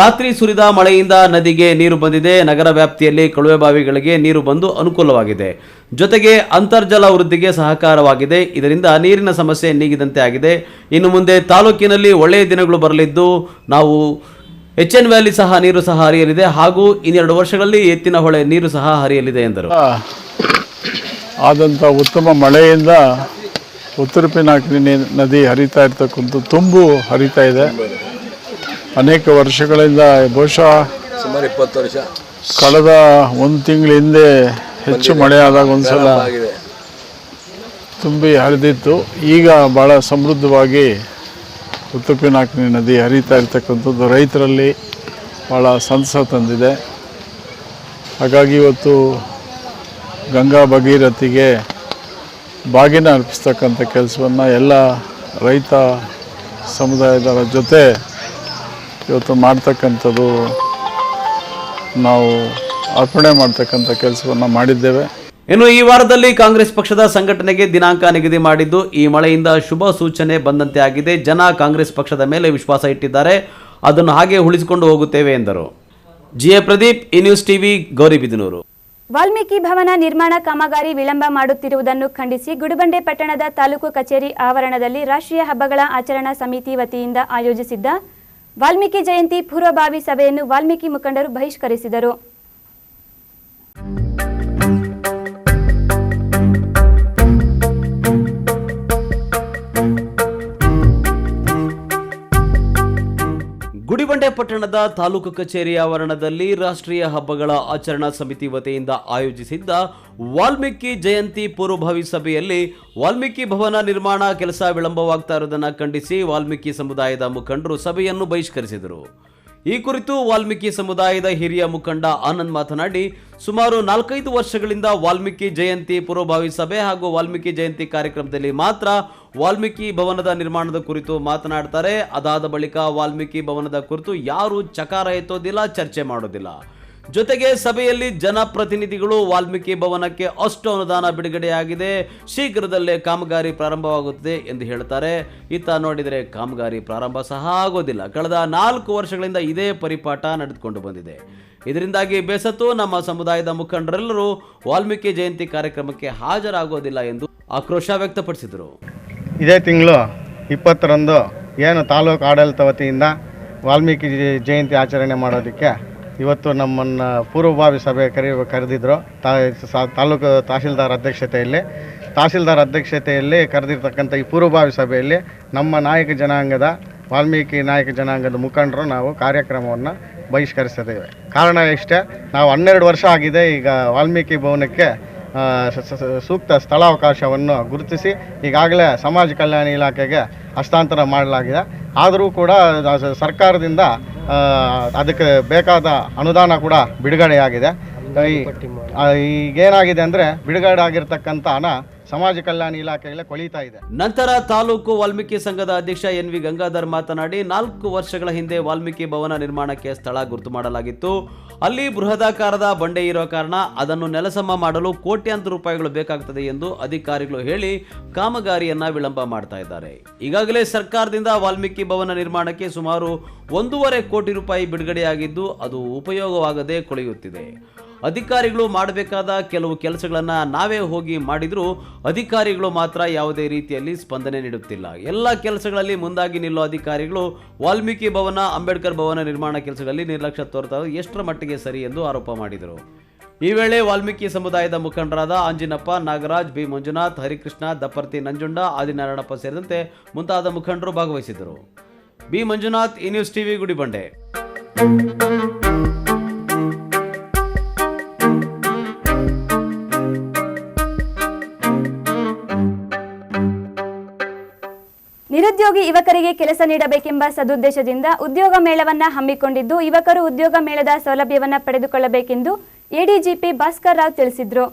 Speaker 2: ರಾತ್ರಿ ಸುರಿದ ಮಳೆಯಿಂದ ನದಿಗೆ ನೀರು ಬಂದಿದೆ. ನಗರ ವ್ಯಾಪ್ತಿಯಲ್ಲಿ ಕೊಳವೆ ಬಾವಿಗಳಿಗೆ ನೀರು ಬಂದು ಅನುಕೂಲವಾಗಿದೆ. ಜೊತೆಗೆ ಅಂತರ್ಜಲ ವೃದ್ಧಿಗೆ ಸಹಕಾರವಾಗಿದೆ. ಇದರಿಂದ ನೀರಿನ ಸಮಸ್ಯೆ ನೀಗಿದಂತೆ ಆಗಿದೆ. ಇನ್ನು ಮುಂದೆ ತಾಲೂಕಿನಲ್ಲಿ ಒಳ್ಳೆಯ ದಿನಗಳು ಬರಲಿದ್ದು, ನಾವು HN ವ್ಯಾಲಿ ಸಹ ನೀರು ಸಹ ಹರಿಯಲಿದೆ ಹಾಗೂ ಇನ್ನೆರಡು ವರ್ಷಗಳಲ್ಲಿ ಎತ್ತಿನ ಹೊಳೆ ನೀರು ಸಹ ಹರಿಯಲಿದೆ ಎಂದರು.
Speaker 12: ಆದಂಥ ಉತ್ತಮ ಮಳೆಯಿಂದ ಉತ್ತರ ಪಿನಾಕಿನಿ ನದಿ ಹರಿತಾ ಇರ್ತಕ್ಕಂಥ ತುಂಬು ಹರಿತಾ ಇದೆ. ಅನೇಕ ವರ್ಷಗಳಿಂದ ಬಹುಶಃ
Speaker 5: ಸುಮಾರು 20 ವರ್ಷ
Speaker 12: ಕಳೆದ 1 ತಿಂಗಳ ಹಿಂದೆ ಹೆಚ್ಚು ಮಳೆ ಆದಾಗ ಒಂದ್ಸಲ ತುಂಬಿ ಹರಿದಿತ್ತು. ಈಗ ಭಾಳ ಸಮೃದ್ಧವಾಗಿ ಉತ್ತರ ಪಿನಾಕಿನಿ ನದಿ ಹರಿತಾ ಇರ್ತಕ್ಕಂಥದ್ದು ರೈತರಲ್ಲಿ ಭಾಳ ಸಂತಸ ತಂದಿದೆ. ಹಾಗಾಗಿ ಇವತ್ತು ಗಂಗಾ ಭಗೀರಥಿಗೆ ಬಾಗಿನ ಅರ್ಪಿಸ್ತಕ್ಕಂಥ ಕೆಲಸವನ್ನು ಎಲ್ಲ ರೈತ ಸಮುದಾಯದವರ ಜೊತೆ ಇವತ್ತು ಮಾಡ್ತಕ್ಕಂಥದ್ದು, ನಾವು ಅರ್ಪಣೆ ಮಾಡ್ತಕ್ಕಂಥ ಕೆಲಸವನ್ನು ಮಾಡಿದ್ದೇವೆ.
Speaker 2: ಇನ್ನು ಈ ವಾರದಲ್ಲಿ ಕಾಂಗ್ರೆಸ್ ಪಕ್ಷದ ಸಂಘಟನೆಗೆ ದಿನಾಂಕ ನಿಗದಿ ಮಾಡಿದ್ದು, ಈ ಮಳೆಯಿಂದ ಶುಭ ಸೂಚನೆ ಬಂದಂತೆ ಆಗಿದೆ. ಜನ ಕಾಂಗ್ರೆಸ್ ಪಕ್ಷದ ಮೇಲೆ ವಿಶ್ವಾಸ ಇಟ್ಟಿದ್ದಾರೆ, ಅದನ್ನು ಹಾಗೆ ಉಳಿಸಿಕೊಂಡು ಹೋಗುತ್ತೇವೆ ಎಂದರು. GA Pradeep, news TV, Gauribidanur.
Speaker 1: Valmiki ಭವನ ನಿರ್ಮಾಣ ಕಾಮಗಾರಿ ವಿಳಂಬ ಮಾಡುತ್ತಿರುವುದನ್ನು ಖಂಡಿಸಿ ಗುಡಿಬಂಡೆ ಪಟ್ಟಣದ ತಾಲೂಕು ಕಚೇರಿ ಆವರಣದಲ್ಲಿ ರಾಷ್ಟ್ರೀಯ ಹಬ್ಬಗಳ ಆಚರಣಾ ಸಮಿತಿ ವತಿಯಿಂದ ಆಯೋಜಿಸಿದ್ದ ವಾಲ್ಮೀಕಿ ಜಯಂತಿ ಪೂರ್ವಭಾವಿ ಸಭೆಯನ್ನು ವಾಲ್ಮೀಕಿ ಮುಖಂಡರು ಬಹಿಷ್ಕರಿಸಿದರು.
Speaker 2: ಗುಡಿಬಂಡೆ ಪಟ್ಟಣದ ತಾಲೂಕು ಕಚೇರಿ ಆವರಣದಲ್ಲಿ ರಾಷ್ಟ್ರೀಯ ಹಬ್ಬಗಳ ಆಚರಣಾ ಸಮಿತಿ ವತಿಯಿಂದ ಆಯೋಜಿಸಿದ್ದ ವಾಲ್ಮೀಕಿ ಜಯಂತಿ ಪೂರ್ವಭಾವಿ ಸಭೆಯಲ್ಲಿ ವಾಲ್ಮೀಕಿ ಭವನ ನಿರ್ಮಾಣ ಕೆಲಸ ವಿಳಂಬವಾಗ್ತಾ ಇರುವುದನ್ನು ಖಂಡಿಸಿ ವಾಲ್ಮೀಕಿ ಸಮುದಾಯದ ಮುಖಂಡರು ಸಭೆಯನ್ನು ಬಹಿಷ್ಕರಿಸಿದರು. ಈ ಕುರಿತು ವಾಲ್ಮೀಕಿ ಸಮುದಾಯದ ಹಿರಿಯ ಮುಖಂಡ ಆನಂದ್ ಮಾತನಾಡಿ, ಸುಮಾರು 4-5 ವರ್ಷಗಳಿಂದ ವಾಲ್ಮೀಕಿ ಜಯಂತಿ ಪೂರ್ವಭಾವಿ ಸಭೆ ಹಾಗೂ ವಾಲ್ಮೀಕಿ ಜಯಂತಿ ಕಾರ್ಯಕ್ರಮದಲ್ಲಿ ಮಾತ್ರ ವಾಲ್ಮೀಕಿ ಭವನದ ನಿರ್ಮಾಣದ ಕುರಿತು ಮಾತನಾಡ್ತಾರೆ. ಅದಾದ ಬಳಿಕ ವಾಲ್ಮೀಕಿ ಭವನದ ಕುರಿತು ಯಾರು ಚಕಾರ ಎತ್ತೋದಿಲ್ಲ, ಚರ್ಚೆ ಮಾಡೋದಿಲ್ಲ. ಜೊತೆಗೆ ಸಭೆಯಲ್ಲಿ ಜನಪ್ರತಿನಿಧಿಗಳು ವಾಲ್ಮೀಕಿ ಭವನಕ್ಕೆ ಅಷ್ಟು ಅನುದಾನ ಬಿಡುಗಡೆಯಾಗಿದೆ, ಶೀಘ್ರದಲ್ಲೇ ಕಾಮಗಾರಿ ಪ್ರಾರಂಭವಾಗುತ್ತದೆ ಎಂದು ಹೇಳ್ತಾರೆ. ಇತ್ತ ನೋಡಿದರೆ ಕಾಮಗಾರಿ ಪ್ರಾರಂಭ ಸಹ ಆಗೋದಿಲ್ಲ. ಕಳೆದ 4 ವರ್ಷಗಳಿಂದ ಇದೇ ಪರಿಪಾಠ ನಡೆದುಕೊಂಡು ಬಂದಿದೆ. ಇದರಿಂದಾಗಿ ಬೇಸತ್ತು ನಮ್ಮ ಸಮುದಾಯದ ಮುಖಂಡರೆಲ್ಲರೂ ವಾಲ್ಮೀಕಿ ಜಯಂತಿ ಕಾರ್ಯಕ್ರಮಕ್ಕೆ ಹಾಜರಾಗೋದಿಲ್ಲ ಎಂದು ಆಕ್ರೋಶ ವ್ಯಕ್ತಪಡಿಸಿದರು.
Speaker 13: ಇದೇ ತಿಂಗಳು 20ರಂದು ಏನು ತಾಲೂಕು ಆಡಳಿತ ವತಿಯಿಂದ ವಾಲ್ಮೀಕಿ ಜಯಂತಿ ಆಚರಣೆ ಮಾಡೋದಕ್ಕೆ ಇವತ್ತು ನಮ್ಮನ್ನು ಪೂರ್ವಭಾವಿ ಸಭೆ ಕರೆದಿದ್ದರು. ತಾಲೂಕು ತಹಶೀಲ್ದಾರ್ ಅಧ್ಯಕ್ಷತೆಯಲ್ಲಿ ಕರೆದಿರ್ತಕ್ಕಂಥ ಈ ಪೂರ್ವಭಾವಿ ಸಭೆಯಲ್ಲಿ ನಮ್ಮ ವಾಲ್ಮೀಕಿ ನಾಯಕ ಜನಾಂಗದ ಮುಖಂಡರು ನಾವು ಕಾರ್ಯಕ್ರಮವನ್ನು ಬಹಿಷ್ಕರಿಸಿದ್ದೇವೆ. ಕಾರಣ ಇಷ್ಟೇ, ನಾವು 12 ವರ್ಷ ಆಗಿದೆ ಈಗ ವಾಲ್ಮೀಕಿ ಭವನಕ್ಕೆ ಸೂಕ್ತ ಸ್ಥಳಾವಕಾಶವನ್ನು ಗುರುತಿಸಿ ಈಗಾಗಲೇ ಸಮಾಜ ಕಲ್ಯಾಣ ಇಲಾಖೆಗೆ ಹಸ್ತಾಂತರ ಮಾಡಲಾಗಿದೆ. ಆದರೂ ಕೂಡ ಸರ್ಕಾರದಿಂದ ಅದಕ್ಕೆ ಬೇಕಾದ ಅನುದಾನ ಕೂಡ ಬಿಡುಗಡೆಯಾಗಿದೆ. ಈಗೇನಾಗಿದೆ ಅಂದರೆ ಬಿಡುಗಡೆ ಆಗಿರ್ತಕ್ಕಂಥ ಹಣ ಸಮಾಜ ಕಲ್ಯಾಣ ಇಲಾಖೆಯಲ್ಲಿ ಕೊಳೀತಾ ಇದೆ.
Speaker 2: ನಂತರ ತಾಲೂಕು ವಾಲ್ಮೀಕಿ ಸಂಘದ ಅಧ್ಯಕ್ಷ NV ಗಂಗಾಧರ್ ಮಾತನಾಡಿ, 4 ವರ್ಷಗಳ ಹಿಂದೆ ವಾಲ್ಮೀಕಿ ಭವನ ನಿರ್ಮಾಣಕ್ಕೆ ಸ್ಥಳ ಗುರುತು ಮಾಡಲಾಗಿತ್ತು. ಅಲ್ಲಿ ಬೃಹದಾಕಾರದ ಬಂಡೆ ಇರುವ ಕಾರಣ ಅದನ್ನು ನೆಲಸಮ ಮಾಡಲು ಕೋಟ್ಯಾಂತರ ರೂಪಾಯಿಗಳು ಬೇಕಾಗುತ್ತದೆ ಎಂದು ಅಧಿಕಾರಿಗಳು ಹೇಳಿ ಕಾಮಗಾರಿಯನ್ನ ವಿಳಂಬ ಮಾಡ್ತಾ ಇದ್ದಾರೆ. ಈಗಾಗಲೇ ಸರ್ಕಾರದಿಂದ ವಾಲ್ಮೀಕಿ ಭವನ ನಿರ್ಮಾಣಕ್ಕೆ ಸುಮಾರು 1.5 ಕೋಟಿ ರೂಪಾಯಿ ಬಿಡುಗಡೆಯಾಗಿದ್ದು ಅದು ಉಪಯೋಗವಾಗದೆ ಕೊಳೆಯುತ್ತಿದೆ. ಅಧಿಕಾರಿಗಳು ಮಾಡಬೇಕಾದ ಕೆಲವು ಕೆಲಸಗಳನ್ನು ನಾವೇ ಹೋಗಿ ಮಾಡಿದರೂ ಅಧಿಕಾರಿಗಳು ಮಾತ್ರ ಯಾವುದೇ ರೀತಿಯಲ್ಲಿ ಸ್ಪಂದನೆ ನೀಡುತ್ತಿಲ್ಲ. ಎಲ್ಲ ಕೆಲಸಗಳಲ್ಲಿ ಮುಂದಾಗಿ ನಿಲ್ಲುವ ಅಧಿಕಾರಿಗಳು ವಾಲ್ಮೀಕಿ ಭವನ, ಅಂಬೇಡ್ಕರ್ ಭವನ ನಿರ್ಮಾಣ ಕೆಲಸಗಳಲ್ಲಿ ನಿರ್ಲಕ್ಷ್ಯ ತೋರ್ತಾ ಎಷ್ಟರ ಮಟ್ಟಿಗೆ ಸರಿ ಎಂದು ಆರೋಪ ಮಾಡಿದರು. ಈ ವೇಳೆ ವಾಲ್ಮೀಕಿ ಸಮುದಾಯದ ಮುಖಂಡರಾದ ಅಂಜಿನಪ್ಪ, ನಾಗರಾಜ್, ಬಿ ಮಂಜುನಾಥ್, ಹರಿಕೃಷ್ಣ, ದಪ್ಪರ್ತಿ ನಂಜುಂಡ, ಆದಿನಾರಾಯಣಪ್ಪ ಸೇರಿದಂತೆ ಮುಂತಾದ ಮುಖಂಡರು ಭಾಗವಹಿಸಿದರು. B Manjunath, news TV, Gudibande.
Speaker 1: ನಿರುದ್ಯೋಗಿ ಯುವಕರಿಗೆ ಕೆಲಸ ನೀಡಬೇಕೆಂಬ ಸದುದ್ದೇಶದಿಂದ ಉದ್ಯೋಗ ಮೇಳವನ್ನು ಹಮ್ಮಿಕೊಂಡಿದ್ದು, ಯುವಕರು ಉದ್ಯೋಗ ಮೇಳದ ಸೌಲಭ್ಯವನ್ನು ಪಡೆದುಕೊಳ್ಳಬೇಕೆಂದು ಎಡಿಜಿಪಿ ಭಾಸ್ಕರ್ ರಾವ್ ತಿಳಿಸಿದರು.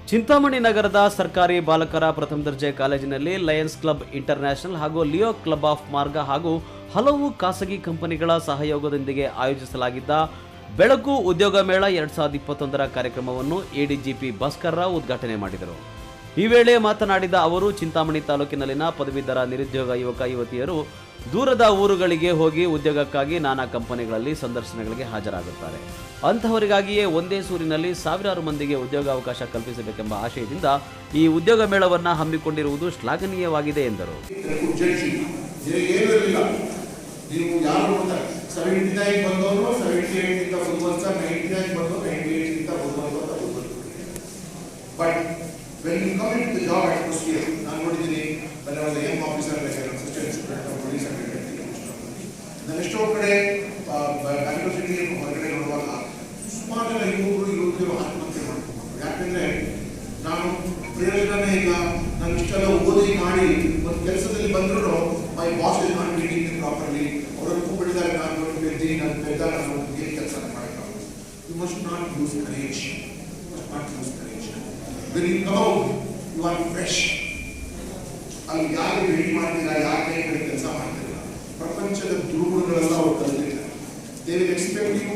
Speaker 2: ಚಿಂತಾಮಣಿ ನಗರದ ಸರ್ಕಾರಿ ಬಾಲಕರ ಪ್ರಥಮ ದರ್ಜೆ ಕಾಲೇಜಿನಲ್ಲಿ ಲಯನ್ಸ್ ಕ್ಲಬ್ ಇಂಟರ್ನ್ಯಾಷನಲ್ ಹಾಗೂ ಲಿಯೋ ಕ್ಲಬ್ ಆಫ್ ಮಾರ್ಗ ಹಾಗೂ ಹಲವು ಖಾಸಗಿ ಕಂಪನಿಗಳ ಸಹಯೋಗದೊಂದಿಗೆ ಆಯೋಜಿಸಲಾಗಿದ್ದ ಬೆಳಕು ಉದ್ಯೋಗ ಮೇಳ 2021ರ ಕಾರ್ಯಕ್ರಮವನ್ನು ಎಡಿಜಿಪಿ ಭಾಸ್ಕರ್ ರಾವ್ ಉದ್ಘಾಟನೆ ಮಾಡಿದರು. ಈ ವೇಳೆ ಮಾತನಾಡಿದ ಅವರು, ಚಿಂತಾಮಣಿ ತಾಲೂಕಿನಲ್ಲಿನ ಪದವೀಧರ ನಿರುದ್ಯೋಗ ಯುವಕ ಯುವತಿಯರು ದೂರದ ಊರುಗಳಿಗೆ ಹೋಗಿ ಉದ್ಯೋಗಕ್ಕಾಗಿ ನಾನಾ ಕಂಪನಿಗಳಲ್ಲಿ ಸಂದರ್ಶನಗಳಿಗೆ ಹಾಜರಾಗುತ್ತಾರೆ. ಅಂತಹವರಿಗಾಗಿಯೇ ಒಂದೇ ಸೂರಿನಲ್ಲಿ ಸಾವಿರಾರು ಮಂದಿಗೆ ಉದ್ಯೋಗಾವಕಾಶ ಕಲ್ಪಿಸಬೇಕೆಂಬ ಆಶಯದಿಂದ ಈ ಉದ್ಯೋಗ ಮೇಳವನ್ನು ಹಮ್ಮಿಕೊಂಡಿರುವುದು ಶ್ಲಾಘನೀಯವಾಗಿದೆ ಎಂದರು.
Speaker 14: ನೀವು ಯಾರು 79 ಬಂದವರು 78 ಒಂದು ವರ್ಷ 99 ಬಂದವರು 98 ಒಂದು ವರ್ಷ but when you come into the job atmosphere, ನಾನು ನೋಡಿದ್ದೀನಿ when I was a young officer like an assistant inspector of police and ನಾನು ಎಷ್ಟೋ ಕಡೆ ಬ್ಯಾಂಗ್ಳೂರ್ ಸಿಟಿ ಹೊರಗಡೆ ನೋಡುವಾಗ ಸುಮಾರು ಜನ ಯುವಕರು ಆತ್ಮಹತ್ಯೆ ಮಾಡ್ಕೊಂಡು, ಯಾಕಂದ್ರೆ ನಾನು ಪ್ರಯೋಜನವೇ ಇಲ್ಲ, ನಾನು ಇಷ್ಟೆಲ್ಲ ಓದಿ ಮಾಡಿ ಒಂದು ಕೆಲಸದಲ್ಲಿ ಬಂದರೂ ಮೈ boss is not treating me properly, ಅವರು ಕೂಪಿಡಿದಾಗ ನಾನು ಬೆಳೆದಿ ನಾನು ಬೆಳೆದಾಗ ನಾನು ಏನು ಕೆಲಸ ಮಾಡೋಕ್ಕಾಗಲ್ಲ. You must not use courage, when you come out you are fresh. ಅಲ್ಲಿ ಯಾರು ಭೇಟಿ ಮಾಡ್ತೀರಾ, ಯಾರ ಕೈ ಕಡೆ ಕೆಲಸ ಮಾಡ್ತೀರಾ, ಪ್ರಪಂಚದ ದುರ್ಗುಣಗಳೆಲ್ಲ ಅವ್ರು ಕಲಿತಿದ್ದಾರೆ. they will expect you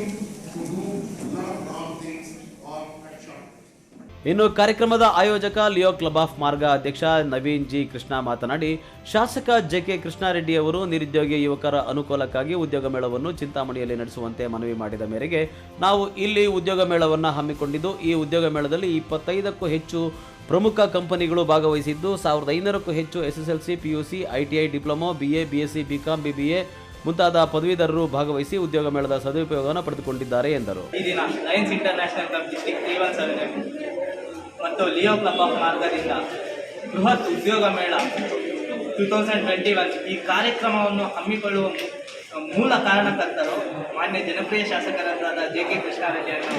Speaker 14: to do a lot of wrong things or cut short.
Speaker 2: ಇನ್ನು ಕಾರ್ಯಕ್ರಮದ ಆಯೋಜಕ ಲಿಯೋ ಕ್ಲಬ್ ಆಫ್ ಮಾರ್ಗ ಅಧ್ಯಕ್ಷ ನವೀನ್ ಜಿ ಕೃಷ್ಣ ಮಾತನಾಡಿ, ಶಾಸಕ ಜೆ.ಕೆ. ಕೃಷ್ಣಾರೆಡ್ಡಿ ಅವರು ನಿರುದ್ಯೋಗಿ ಯುವಕರ ಅನುಕೂಲಕ್ಕಾಗಿ ಉದ್ಯೋಗ ಮೇಳವನ್ನು ಚಿಂತಾಮಣಿಯಲ್ಲಿ ನಡೆಸುವಂತೆ ಮನವಿ ಮಾಡಿದ ಮೇರೆಗೆ ನಾವು ಇಲ್ಲಿ ಉದ್ಯೋಗ ಮೇಳವನ್ನು ಹಮ್ಮಿಕೊಂಡಿದ್ದು, ಈ ಉದ್ಯೋಗ ಮೇಳದಲ್ಲಿ 25ಕ್ಕೂ ಹೆಚ್ಚು ಪ್ರಮುಖ ಕಂಪನಿಗಳು ಭಾಗವಹಿಸಿದ್ದು 1500ಕ್ಕೂ ಹೆಚ್ಚು SSLC, PUC, ITI, diploma, BA, BSc, BCom, BBA ಮುಂತಾದ ಪದವೀಧರರು ಭಾಗವಹಿಸಿ ಉದ್ಯೋಗ ಮೇಳದ ಸದುಪಯೋಗವನ್ನು ಪಡೆದುಕೊಂಡಿದ್ದಾರೆ ಎಂದರು.
Speaker 6: ಈ ದಿನ ಲಯನ್ಸ್ ಇಂಟರ್ನ್ಯಾಷನಲ್ ಕ್ಲಬ್ ಡಿಸ್ಟ್ರಿಕ್ಟ್ 317 ಮತ್ತು ಲಿಯೋ ಕ್ಲಬ್ ಆಫ್ ಮಾರ್ಗದಿಂದ ಬೃಹತ್ ಉದ್ಯೋಗ ಮೇಳ 2021 ಈ ಕಾರ್ಯಕ್ರಮವನ್ನು ಹಮ್ಮಿಕೊಳ್ಳುವ ಮೂಲ ಕಾರಣಕರ್ತರು ಮಾನ್ಯ ಜನಪ್ರಿಯ ಶಾಸಕರಾದ ಜೆ.ಕೆ. ಕೃಷ್ಣಾರೆಡ್ಡಿ ಅವರು.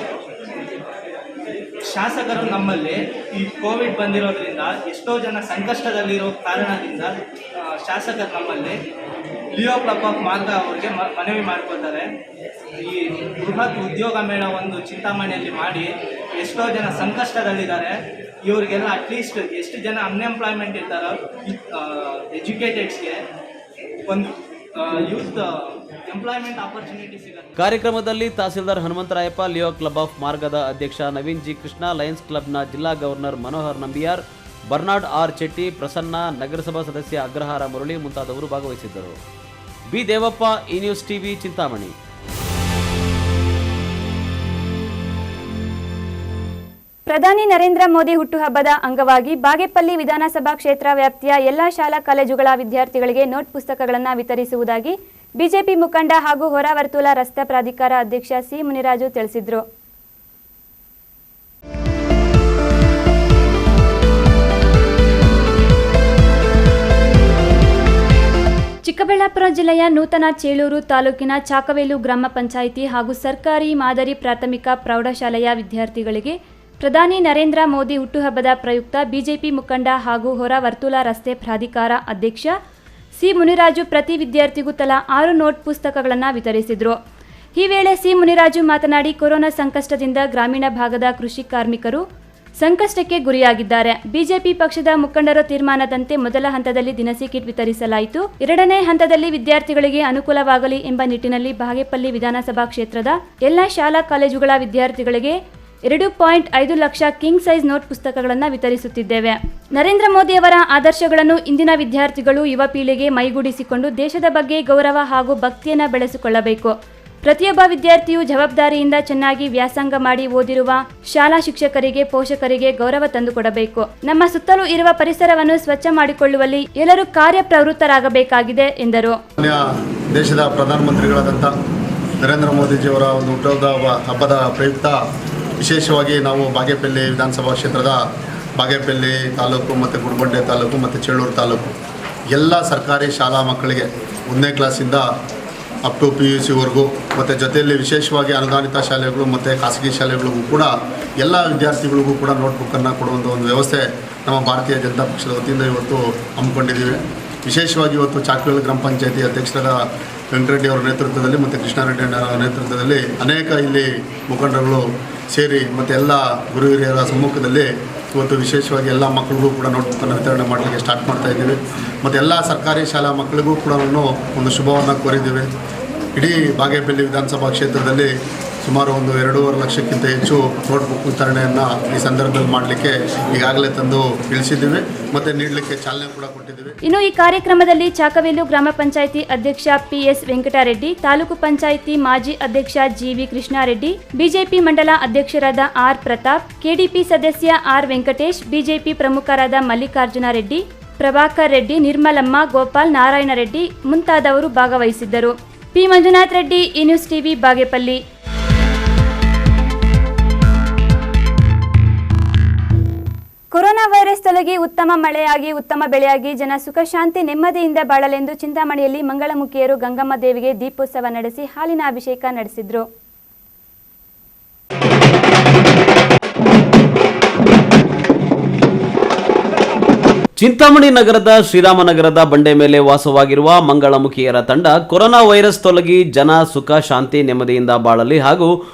Speaker 6: ಶಾಸಕರು ನಮ್ಮಲ್ಲಿ ಈ ಕೋವಿಡ್ ಬಂದಿರೋದ್ರಿಂದ ಎಷ್ಟೋ ಜನ ಸಂಕಷ್ಟದಲ್ಲಿರೋ ಕಾರಣದಿಂದ ಶಾಸಕರು ನಮ್ಮಲ್ಲಿ ಲಿಯೋ ಕ್ಲಬ್ ಆಫ್ ಮಾರ್ಗ ಅವರಿಗೆ ಮನವಿ ಮಾಡ್ಕೊತಾರೆ. ಈ ಬೃಹತ್ ಉದ್ಯೋಗ ಮೇಳ ಒಂದು ಚಿಂತಾಮಣಿಯಲ್ಲಿ ಮಾಡಿ ಎಷ್ಟೋ ಜನ ಸಂಕಷ್ಟದಲ್ಲಿದ್ದಾರೆ, ಇವರಿಗೆಲ್ಲ ಅಟ್ಲೀಸ್ಟ್ ಎಷ್ಟು ಜನ ಅನ್ಎಂಪ್ಲಾಯ್ಮೆಂಟ್ ಇರ್ತಾರೋ ಎಜುಕೇಟೆಡ್ಸ್ಗೆ ಒಂದು ಯೂತ್ ಎಂಪ್ಲಾಯ್ಮೆಂಟ್ ಆಪರ್ಚುನಿಟಿ ಸಿಗುತ್ತೆ.
Speaker 2: ಕಾರ್ಯಕ್ರಮದಲ್ಲಿ tahsildar Hanumantharayappa, Leo club of ಮಾರ್ಗದ ಅಧ್ಯಕ್ಷ ನವೀನ್ ಜಿ ಕೃಷ್ಣ, ಲಯನ್ಸ್ ಕ್ಲಬ್ನ ಜಿಲ್ಲಾ governor Manohar Nambiar, Bernard R Chetty, Prasanna, ನಗರಸಭಾ ಸದಸ್ಯ ಅಗ್ರಹಾರ ಮುರಳಿ ಮುಂತಾದವರು ಭಾಗವಹಿಸಿದ್ದರು. ಬಿ ದೇವಪ್ಪ, ಈ ನ್ಯೂಸ್ ಟಿವಿ, ಚಿಂತಾಮಣಿ.
Speaker 1: ಪ್ರಧಾನಿ ನರೇಂದ್ರ ಮೋದಿ ಹುಟ್ಟುಹಬ್ಬದ ಅಂಗವಾಗಿ ಬಾಗೇಪಲ್ಲಿ ವಿಧಾನಸಭಾ ಕ್ಷೇತ್ರ ವ್ಯಾಪ್ತಿಯ ಎಲ್ಲಾ ಶಾಲಾ ಕಾಲೇಜುಗಳ ವಿದ್ಯಾರ್ಥಿಗಳಿಗೆ ನೋಟ್ ಪುಸ್ತಕಗಳನ್ನು ವಿತರಿಸುವುದಾಗಿ ಬಿಜೆಪಿ ಮುಖಂಡ ಹಾಗೂ ಹೊರ ವರ್ತುಲ ರಸ್ತೆ ಪ್ರಾಧಿಕಾರ ಅಧ್ಯಕ್ಷ ಸಿ ಮುನಿರಾಜು ತಿಳಿಸಿದರು. ಚಿಕ್ಕಬಳ್ಳಾಪುರ ಜಿಲ್ಲೆಯ ನೂತನ ಚೇಳೂರು ತಾಲೂಕಿನ ಚಾಕವೇಲು ಗ್ರಾಮ ಪಂಚಾಯಿತಿ ಹಾಗೂ ಸರ್ಕಾರಿ ಮಾದರಿ ಪ್ರಾಥಮಿಕ ಪ್ರೌಢಶಾಲೆಯ ವಿದ್ಯಾರ್ಥಿಗಳಿಗೆ ಪ್ರಧಾನಿ ನರೇಂದ್ರ ಮೋದಿ ಹುಟ್ಟುಹಬ್ಬದ ಪ್ರಯುಕ್ತ ಬಿಜೆಪಿ ಮುಖಂಡ ಹಾಗೂ ಹೊರ ವರ್ತುಲ ರಸ್ತೆ ಪ್ರಾಧಿಕಾರ ಅಧ್ಯಕ್ಷ ಸಿ ಮುನಿರಾಜು ಪ್ರತಿ ವಿದ್ಯಾರ್ಥಿಗೂ ತಲಾ 6 ನೋಟ್ ಪುಸ್ತಕಗಳನ್ನು ವಿತರಿಸಿದರು. ಈ ವೇಳೆ ಸಿ ಮುನಿರಾಜು ಮಾತನಾಡಿ, ಕೊರೋನಾ ಸಂಕಷ್ಟದಿಂದ ಗ್ರಾಮೀಣ ಭಾಗದ ಕೃಷಿ ಕಾರ್ಮಿಕರು ಸಂಕಷ್ಟಕ್ಕೆ ಗುರಿಯಾಗಿದ್ದಾರೆ. ಬಿಜೆಪಿ ಪಕ್ಷದ ಮುಖಂಡರ ತೀರ್ಮಾನದಂತೆ ಮೊದಲ ಹಂತದಲ್ಲಿ ದಿನಸಿ ಕಿಟ್ ವಿತರಿಸಲಾಯಿತು. 2ನೇ ಹಂತದಲ್ಲಿ ವಿದ್ಯಾರ್ಥಿಗಳಿಗೆ ಅನುಕೂಲವಾಗಲಿ ಎಂಬ ನಿಟ್ಟಿನಲ್ಲಿ ಬಾಗೇಪಲ್ಲಿ ವಿಧಾನಸಭಾ ಕ್ಷೇತ್ರದ ಎಲ್ಲ ಶಾಲಾ ಕಾಲೇಜುಗಳ ವಿದ್ಯಾರ್ಥಿಗಳಿಗೆ 2.5 ಲಕ್ಷ ಕಿಂಗ್ ಸೈಜ್ ನೋಟ್ ಪುಸ್ತಕಗಳನ್ನು ವಿತರಿಸುತ್ತಿದ್ದೇವೆ. ನರೇಂದ್ರ ಮೋದಿಯವರ ಆದರ್ಶಗಳನ್ನು ಇಂದಿನ ವಿದ್ಯಾರ್ಥಿಗಳು ಯುವ ಪೀಳಿಗೆ ಮೈಗೂಡಿಸಿಕೊಂಡು ದೇಶದ ಬಗ್ಗೆ ಗೌರವ ಹಾಗೂ ಭಕ್ತಿಯನ್ನು ಬೆಳೆಸಿಕೊಳ್ಳಬೇಕು. ಪ್ರತಿಯೊಬ್ಬ ವಿದ್ಯಾರ್ಥಿಯು ಜವಾಬ್ದಾರಿಯಿಂದ ಚೆನ್ನಾಗಿ ವ್ಯಾಸಂಗ ಮಾಡಿ ಓದಿರುವ ಶಾಲಾ ಶಿಕ್ಷಕರಿಗೆ, ಪೋಷಕರಿಗೆ ಗೌರವ ತಂದುಕೊಡಬೇಕು. ನಮ್ಮ ಸುತ್ತಲೂ ಇರುವ ಪರಿಸರವನ್ನು ಸ್ವಚ್ಛ ಮಾಡಿಕೊಳ್ಳುವಲ್ಲಿ ಎಲ್ಲರೂ ಕಾರ್ಯಪ್ರವೃತ್ತರಾಗಬೇಕಾಗಿದೆ ಎಂದರು.
Speaker 13: ದೇಶದ ಪ್ರಧಾನಮಂತ್ರಿಗಳಾದಂಥ ನರೇಂದ್ರ ಮೋದಿಜಿಯವರ ಒಂದು ಹುಟ್ಟುಹಬ್ಬದ ಹಬ್ಬದ ಪ್ರಯುಕ್ತ ವಿಶೇಷವಾಗಿ ನಾವು ಬಾಗೇಪಲ್ಲಿ ವಿಧಾನಸಭಾ ಕ್ಷೇತ್ರದ ಬಾಗೇಪಲ್ಲಿ ತಾಲೂಕು ಮತ್ತು ಗುಡಿಬಂಡೆ ತಾಲೂಕು ಮತ್ತು ಚೇಳೂರು ತಾಲೂಕು ಎಲ್ಲ ಸರ್ಕಾರಿ ಶಾಲಾ ಮಕ್ಕಳಿಗೆ 1ನೇ ಕ್ಲಾಸಿಂದ ಅಪ್ ಟು PUCವರೆಗೂ ಮತ್ತು ಜೊತೆಯಲ್ಲಿ ವಿಶೇಷವಾಗಿ ಅನುದಾನಿತ ಶಾಲೆಗಳು ಮತ್ತು ಖಾಸಗಿ ಶಾಲೆಗಳಿಗೂ ಕೂಡ ಎಲ್ಲ ವಿದ್ಯಾರ್ಥಿಗಳಿಗೂ ಕೂಡ ನೋಟ್ಬುಕ್ಕನ್ನು ಕೊಡುವಂಥ ಒಂದು ವ್ಯವಸ್ಥೆ ನಮ್ಮ ಭಾರತೀಯ ಜನತಾ ಪಕ್ಷದ ವತಿಯಿಂದ ಇವತ್ತು ಹಮ್ಮಿಕೊಂಡಿದ್ದೀವಿ. ವಿಶೇಷವಾಗಿ ಇವತ್ತು ಚಾಕವೇಲು ಗ್ರಾಮ ಪಂಚಾಯತಿ ಅಧ್ಯಕ್ಷರಾದ ವೆಂಕಟರೆಡ್ಡಿ ಅವರ ನೇತೃತ್ವದಲ್ಲಿ ಮತ್ತು ಕೃಷ್ಣಾರೆಡ್ಡಿ ಅವರ ನೇತೃತ್ವದಲ್ಲಿ ಅನೇಕ ಇಲ್ಲಿ ಮುಖಂಡರುಗಳು ಸೇರಿ ಮತ್ತು ಎಲ್ಲ ಗುರು ಹಿರಿಯರ ಸಮ್ಮುಖದಲ್ಲಿ
Speaker 14: ಇವತ್ತು ವಿಶೇಷವಾಗಿ ಎಲ್ಲ ಮಕ್ಕಳಿಗೂ ಕೂಡ ನೋಟ್ಬುಕ್ಕನ್ನು ವಿತರಣೆ ಮಾಡಲಿಕ್ಕೆ ಸ್ಟಾರ್ಟ್ ಮಾಡ್ತಾ ಇದ್ದೀವಿ ಮತ್ತು ಎಲ್ಲ ಸರ್ಕಾರಿ ಶಾಲಾ ಮಕ್ಕಳಿಗೂ ಕೂಡ ಒಂದು ಶುಭವನ್ನು ಕೋರಿದ್ದೀವಿ. ಇಡೀ ಬಾಗೇಪಲ್ಲಿ ವಿಧಾನಸಭಾ ಕ್ಷೇತ್ರದಲ್ಲಿ ಸುಮಾರು ಒಂದು 2.5 ಲಕ್ಷಕ್ಕಿಂತ ಹೆಚ್ಚು ನೋಟ್ಬುಕ್ ವಿತರಣೆಯನ್ನು ಈ ಸಂದರ್ಭದಲ್ಲಿ ಮಾಡಲಿಕ್ಕೆ ಈಗಾಗಲೇ ತಂದು ಇಳಿಸಿದ್ದೀವಿ ಮತ್ತು ನೀಡಲಿಕ್ಕೆ ಚಾಲನೆ ಕೂಡ ಕೊಟ್ಟಿದ್ದೀವಿ.
Speaker 1: ಇನ್ನು ಈ ಕಾರ್ಯಕ್ರಮದಲ್ಲಿ ಚಾಕವೇಲು ಗ್ರಾಮ ಪಂಚಾಯಿತಿ ಅಧ್ಯಕ್ಷ ಪಿಎಸ್ ವೆಂಕಟರೆಡ್ಡಿ, ತಾಲೂಕು ಪಂಚಾಯಿತಿ ಮಾಜಿ ಅಧ್ಯಕ್ಷ ಜಿವಿ ಕೃಷ್ಣಾರೆಡ್ಡಿ, ಬಿಜೆಪಿ ಮಂಡಲ ಅಧ್ಯಕ್ಷರಾದ ಆರ್ ಪ್ರತಾಪ್, ಕೆಡಿಪಿ ಸದಸ್ಯ ಆರ್ ವೆಂಕಟೇಶ್, ಬಿಜೆಪಿ ಪ್ರಮುಖರಾದ ಮಲ್ಲಿಕಾರ್ಜುನ ರೆಡ್ಡಿ, ಪ್ರಭಾಕರ್ ರೆಡ್ಡಿ, ನಿರ್ಮಲಮ್ಮ, ಗೋಪಾಲ್, ನಾರಾಯಣ ರೆಡ್ಡಿ ಮುಂತಾದವರು ಭಾಗವಹಿಸಿದ್ದರು. ಪಿ ಮಂಜುನಾಥ್ ರೆಡ್ಡಿ, ಈ news TV, Bagepalli. Corona virus ತೊಲಗಿ ಉತ್ತಮ ಮಳೆಯಾಗಿ ಉತ್ತಮ ಬೆಳೆಯಾಗಿ ಜನ ಸುಖ ಶಾಂತಿ ನೆಮ್ಮದಿಯಿಂದ ಬಾಳಲೆಂದು ಚಿಂತಾಮಣಿಯಲ್ಲಿ ಮಂಗಳಮುಖಿಯರು ಗಂಗಮ್ಮ ದೇವಿಗೆ ದೀಪೋತ್ಸವ ನಡೆಸಿ ಹಾಲಿನ ಅಭಿಷೇಕ ನಡೆಸಿದ್ರು.
Speaker 2: ಚಿಂತಾಮಣಿ ನಗರದ ಶ್ರೀರಾಮನಗರದ ಬಂಡೆ ಮೇಲೆ ವಾಸವಾಗಿರುವ ಮಂಗಳಮುಖಿಯರ ತಂಡ ಕೊರೋನಾ ವೈರಸ್ ತೊಲಗಿ ಜನ ಸುಖ ಶಾಂತಿ ನೆಮ್ಮದಿಯಿಂದ ಬಾಳಲಿ ಹಾಗೂ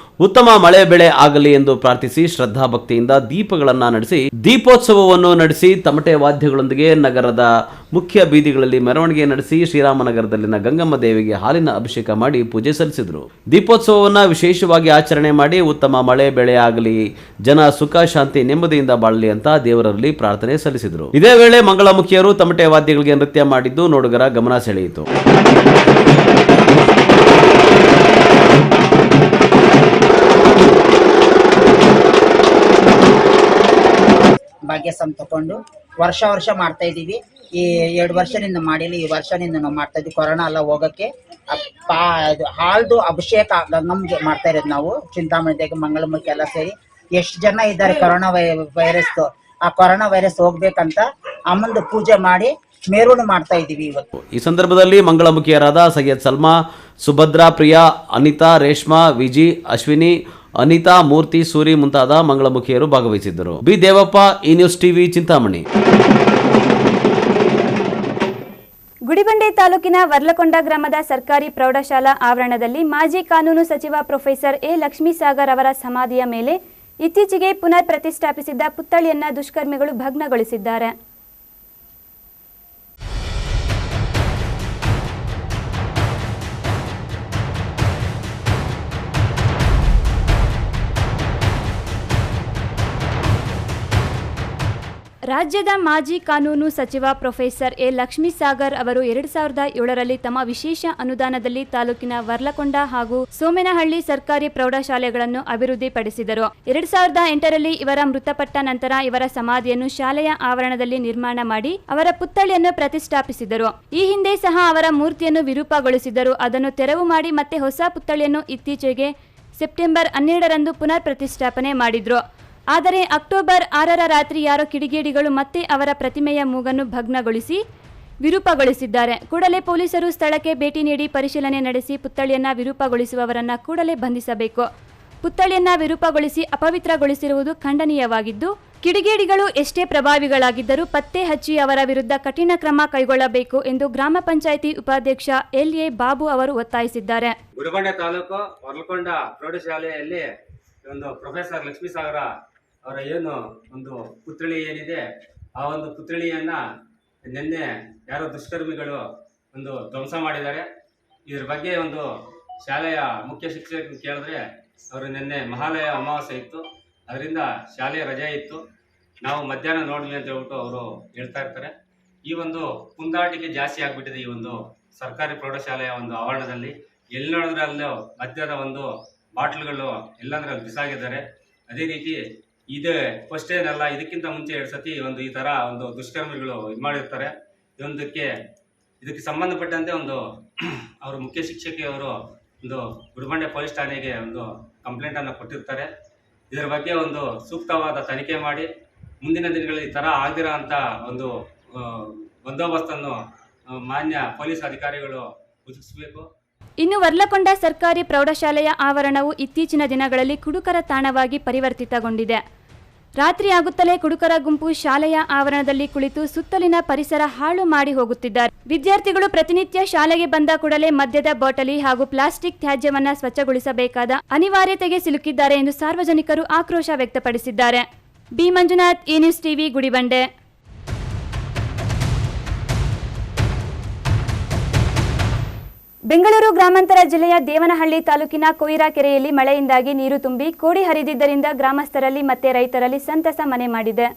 Speaker 2: ಉತ್ತಮ ಮಳೆ ಬೆಳೆ ಆಗಲಿ ಎಂದು ಪ್ರಾರ್ಥಿಸಿ ಶ್ರದ್ಧಾಭಕ್ತಿಯಿಂದ ದೀಪಗಳನ್ನು ನಡೆಸಿ ದೀಪೋತ್ಸವವನ್ನು ನಡೆಸಿ ತಮಟೆ ವಾದ್ಯಗಳೊಂದಿಗೆ ನಗರದ ಮುಖ್ಯ ಬೀದಿಗಳಲ್ಲಿ ಮೆರವಣಿಗೆ ನಡೆಸಿ ಶ್ರೀರಾಮನಗರದಲ್ಲಿನ ಗಂಗಮ್ಮ ದೇವಿಗೆ ಹಾಲಿನ ಅಭಿಷೇಕ ಮಾಡಿ ಪೂಜೆ ಸಲ್ಲಿಸಿದರು. ದೀಪೋತ್ಸವವನ್ನು ವಿಶೇಷವಾಗಿ ಆಚರಣೆ ಮಾಡಿ ಉತ್ತಮ ಮಳೆ ಬೆಳೆ ಆಗಲಿ, ಜನ ಸುಖ ಶಾಂತಿ ನೆಮ್ಮದಿಯಿಂದ ಬಾಳಲಿ ಅಂತ ದೇವರಲ್ಲಿ ಪ್ರಾರ್ಥನೆ ಸಲ್ಲಿಸಿದರು. ಇದೇ ವೇಳೆ ಮಂಗಳಮುಖಿಯರು ತಮಟೆ ವಾದ್ಯಗಳಿಗೆ ನೃತ್ಯ ಮಾಡಿದ್ದು ನೋಡುಗರ ಗಮನ ಸೆಳೆಯಿತು.
Speaker 15: ಭಾಗ್ಯಸಂ ತಗೊಂಡು ವರ್ಷ ಮಾಡ್ತಾ ಇದ್ದೀವಿ. ಈ 2 ವರ್ಷದಿಂದ ಮಾಡಿಲ್ಲ, ಈ ವರ್ಷದಿಂದ ನಾವು ಮಾಡ್ತಾ ಇದ್ವಿ. ಕೊರೋನಾ ಎಲ್ಲ ಹೋಗಕ್ಕೆ ಹಾಲ್ದು ಅಭಿಷೇಕ ಗಂಗಮ್ಗೆ ಮಾಡ್ತಾ ಇರೋದು ನಾವು ಚಿಂತಾಮಣಿದಾಗ ಮಂಗಳಮುಖಿ ಎಲ್ಲ ಸೇರಿ. ಎಷ್ಟು ಜನ ಇದ್ದಾರೆ ಕೊರೋನಾ ವೈರಸ್, ಆ ಕೊರೋನಾ ವೈರಸ್ ಹೋಗ್ಬೇಕಂತ ಅಮ್ಮಂದು ಪೂಜೆ ಮಾಡಿ ಮೆರವಣಿಗೆ ಮಾಡ್ತಾ ಇದ್ದೀವಿ ಇವತ್ತು.
Speaker 2: ಈ ಸಂದರ್ಭದಲ್ಲಿ ಮಂಗಳಮುಖಿಯರಾದ ಸೈಯದ್ ಸಲ್ಮಾ, ಸುಭದ್ರಾ, ಪ್ರಿಯಾ, ಅನಿತಾ, ರೇಷ್ಮಾ, ವಿಜಿ, ಅಶ್ವಿನಿ, ಅನಿತಾ, ಮೂರ್ತಿ, ಸೂರಿ ಮುಂತಾದ ಮಂಗಳಮುಖಿಯರು ಭಾಗವಹಿಸಿದ್ದರು. ಬಿ ದೇವಪ್ಪ, ಈ ನ್ಯೂಸ್ ಟಿವಿ, ಚಿಂತಾಮಣಿ.
Speaker 1: ಗುಡಿಬಂಡೆ ತಾಲೂಕಿನ ವರ್ಲಕೊಂಡ ಗ್ರಾಮದ ಸರ್ಕಾರಿ ಪ್ರೌಢಶಾಲಾ ಆವರಣದಲ್ಲಿ ಮಾಜಿ ಕಾನೂನು ಸಚಿವ ಪ್ರೊಫೆಸರ್ ಎ ಲಕ್ಷ್ಮೀಸಾಗರ್ ಅವರ ಸಮಾಧಿಯ ಮೇಲೆ ಇತ್ತೀಚೆಗೆ ಪುನರ್ ಪ್ರತಿಷ್ಠಾಪಿಸಿದ್ದ ಪುತ್ಥಳಿಯನ್ನು ದುಷ್ಕರ್ಮಿಗಳು ಭಗ್ನಗೊಳಿಸಿದ್ದಾರೆ. ರಾಜ್ಯದ ಮಾಜಿ ಕಾನೂನು ಸಚಿವ ಪ್ರೊಫೆಸರ್ ಎ ಲಕ್ಷ್ಮೀಸಾಗರ್ ಅವರು 2007ರಲ್ಲಿ ತಮ್ಮ ವಿಶೇಷ ಅನುದಾನದಲ್ಲಿ ತಾಲೂಕಿನ ವರ್ಲಕೊಂಡ ಹಾಗೂ ಸೋಮೇನಹಳ್ಳಿ ಸರ್ಕಾರಿ ಪ್ರೌಢಶಾಲೆಗಳನ್ನು ಅಭಿವೃದ್ಧಿಪಡಿಸಿದರು. 2008ರಲ್ಲಿ ಇವರ ಮೃತಪಟ್ಟ ನಂತರ ಇವರ ಸಮಾಧಿಯನ್ನು ಶಾಲೆಯ ಆವರಣದಲ್ಲಿ ನಿರ್ಮಾಣ ಮಾಡಿ ಅವರ ಪುತ್ಥಳಿಯನ್ನು ಪ್ರತಿಷ್ಠಾಪಿಸಿದರು. ಈ ಹಿಂದೆ ಸಹ ಅವರ ಮೂರ್ತಿಯನ್ನು ವಿರೂಪಗೊಳಿಸಿದರು. ಅದನ್ನು ತೆರವು ಮಾಡಿ ಮತ್ತೆ ಹೊಸ ಪುತ್ಥಳಿಯನ್ನು ಇತ್ತೀಚೆಗೆ ಸೆಪ್ಟೆಂಬರ್ 12ರಂದು ಪುನರ್ ಪ್ರತಿಷ್ಠಾಪನೆ ಮಾಡಿದ್ರು. ಆದರೆ ಅಕ್ಟೋಬರ್ 6ರ ರಾತ್ರಿ ಯಾರೋ ಕಿಡಿಗೇಡಿಗಳು ಮತ್ತೆ ಅವರ ಪ್ರತಿಮೆಯ ಮೂಗನ್ನು ಭಗ್ನಗೊಳಿಸಿ ವಿರೂಪಗೊಳಿಸಿದ್ದಾರೆ. ಕೂಡಲೇ ಪೊಲೀಸರು ಸ್ಥಳಕ್ಕೆ ಭೇಟಿ ನೀಡಿ ಪರಿಶೀಲನೆ ನಡೆಸಿ ಪುತ್ಥಳಿಯನ್ನ ವಿರೂಪಗೊಳಿಸುವವರನ್ನ ಕೂಡಲೇ ಬಂಧಿಸಬೇಕು. ಪುತ್ಥಳಿಯನ್ನ ವಿರೂಪಗೊಳಿಸಿ ಅಪವಿತ್ರಗೊಳಿಸಿರುವುದು ಖಂಡನೀಯವಾಗಿದ್ದು, ಕಿಡಿಗೇಡಿಗಳು ಎಷ್ಟೇ ಪ್ರಭಾವಿಗಳಾಗಿದ್ದರೂ ಪತ್ತೆ ಹಚ್ಚಿ ಅವರ ವಿರುದ್ಧ ಕಠಿಣ ಕ್ರಮ ಕೈಗೊಳ್ಳಬೇಕು ಎಂದು ಗ್ರಾಮ ಪಂಚಾಯಿತಿ ಉಪಾಧ್ಯಕ್ಷ ಎಲ್.ಎ. ಬಾಬು ಅವರು ಒತ್ತಾಯಿಸಿದ್ದಾರೆ.
Speaker 16: ಗುಡಿಬಂಡೆ ತಾಲೂಕು ವರ್ಲಕೊಂಡ ಪ್ರೌಢಶಾಲೆಯಲ್ಲಿ ಒಂದು ಪ್ರೊಫೆಸರ್ ಲಕ್ಷ್ಮೀಸಾಗರ ಅವರ ಏನು ಒಂದು ಪುತ್ಥಳಿ ಏನಿದೆ, ಆ ಒಂದು ಪುತ್ಥಳಿಯನ್ನು ನಿನ್ನೆ ಯಾರೋ ದುಷ್ಕರ್ಮಿಗಳು ಒಂದು ಧ್ವಂಸ ಮಾಡಿದ್ದಾರೆ. ಇದ್ರ ಬಗ್ಗೆ ಒಂದು ಶಾಲೆಯ ಮುಖ್ಯ ಶಿಕ್ಷಕರು ಕೇಳಿದ್ರೆ ಅವರು ನಿನ್ನೆ ಮಹಾಲಯ ಅಮಾವಾಸ್ಯೆ ಇತ್ತು, ಅದರಿಂದ ಶಾಲೆಯ ರಜೆ ಇತ್ತು, ನಾವು ಮಧ್ಯಾಹ್ನ ನೋಡ್ವಿ ಅಂತ ಹೇಳ್ಬಿಟ್ಟು ಅವರು ಹೇಳ್ತಾ ಇರ್ತಾರೆ. ಈ ಒಂದು ಪುಂದಾಟಿಕೆ ಜಾಸ್ತಿ ಆಗಿಬಿಟ್ಟಿದೆ ಈ ಒಂದು ಸರ್ಕಾರಿ ಪ್ರೌಢಶಾಲೆಯ ಒಂದು ಆವರಣದಲ್ಲಿ. ಎಲ್ಲಿ ನೋಡಿದ್ರೆ ಅಲ್ಲೂ ಮದ್ಯದ ಒಂದು ಬಾಟ್ಲುಗಳು ಎಲ್ಲಂದ್ರಲ್ಲಿ ಬಿಸಾಗಿದ್ದಾರೆ. ಅದೇ ರೀತಿ ಇದೇ ಫಸ್ಟ್ ಏನಲ್ಲ, ಇದಕ್ಕಿಂತ ಮುಂಚೆ 2 ಸತಿ ಒಂದು ಈ ಥರ ಒಂದು ದುಷ್ಕರ್ಮಿಗಳು ಇದು ಮಾಡಿರ್ತಾರೆ. ಇದಕ್ಕೆ ಸಂಬಂಧಪಟ್ಟಂತೆ ಒಂದು ಅವರು ಮುಖ್ಯ ಶಿಕ್ಷಕಿಯವರು ಒಂದು ಗುಡಿಬಂಡೆ ಪೊಲೀಸ್ ಠಾಣೆಗೆ ಒಂದು ಕಂಪ್ಲೇಂಟನ್ನು ಕೊಟ್ಟಿರ್ತಾರೆ. ಇದರ ಬಗ್ಗೆ ಒಂದು ಸೂಕ್ತವಾದ ತನಿಖೆ ಮಾಡಿ ಮುಂದಿನ ದಿನಗಳಲ್ಲಿ ಈ ಥರ ಆಗದಿರೋ ಅಂಥ ಒಂದು ಬಂದೋಬಸ್ತನ್ನು ಮಾನ್ಯ ಪೊಲೀಸ್ ಅಧಿಕಾರಿಗಳು ಒದಗಿಸಬೇಕು.
Speaker 1: ಇನ್ನು ವರ್ಲಕೊಂಡ ಸರ್ಕಾರಿ ಪ್ರೌಢಶಾಲೆಯ ಆವರಣವು ಇತ್ತೀಚಿನ ದಿನಗಳಲ್ಲಿ ಕುಡುಕರ ತಾಣವಾಗಿ ಪರಿವರ್ತಿತಗೊಂಡಿದೆ. ರಾತ್ರಿ ಆಗುತ್ತಲೇ ಕುಡುಕರ ಗುಂಪು ಶಾಲೆಯ ಆವರಣದಲ್ಲಿ ಕುಳಿತು ಸುತ್ತಲಿನ ಪರಿಸರ ಹಾಳು ಮಾಡಿ ಹೋಗುತ್ತಿದ್ದಾರೆ. ವಿದ್ಯಾರ್ಥಿಗಳು ಪ್ರತಿನಿತ್ಯ ಶಾಲೆಗೆ ಬಂದ ಕೂಡಲೇ ಮದ್ಯದ ಬಾಟಲಿ ಹಾಗೂ ಪ್ಲಾಸ್ಟಿಕ್ ತ್ಯಾಜ್ಯವನ್ನ ಸ್ವಚ್ಛಗೊಳಿಸಬೇಕಾದ ಅನಿವಾರ್ಯತೆಗೆ ಸಿಲುಕಿದ್ದಾರೆ ಎಂದು ಸಾರ್ವಜನಿಕರು ಆಕ್ರೋಶ ವ್ಯಕ್ತಪಡಿಸಿದ್ದಾರೆ. ಬಿ ಮಂಜುನಾಥ್, ಈ ನ್ಯೂಸ್ ಟಿವಿ, ಗುಡಿಬಂಡೆ. ಬೆಂಗಳೂರು ಗ್ರಾಮಾಂತರ ಜಿಲ್ಲೆಯ ದೇವನಹಳ್ಳಿ ತಾಲೂಕಿನ ಕೊಯ್ರಾ ಕೆರೆಯಲ್ಲಿ ಮಳೆಯಿಂದಾಗಿ ನೀರು ತುಂಬಿ ಕೋಡಿ ಹರಿದಿದ್ದರಿಂದ ಗ್ರಾಮಸ್ಥರಲ್ಲಿ ಮತ್ತು ರೈತರಲ್ಲಿ ಸಂತಸ ಮನೆ ಮಾಡಿದೆ.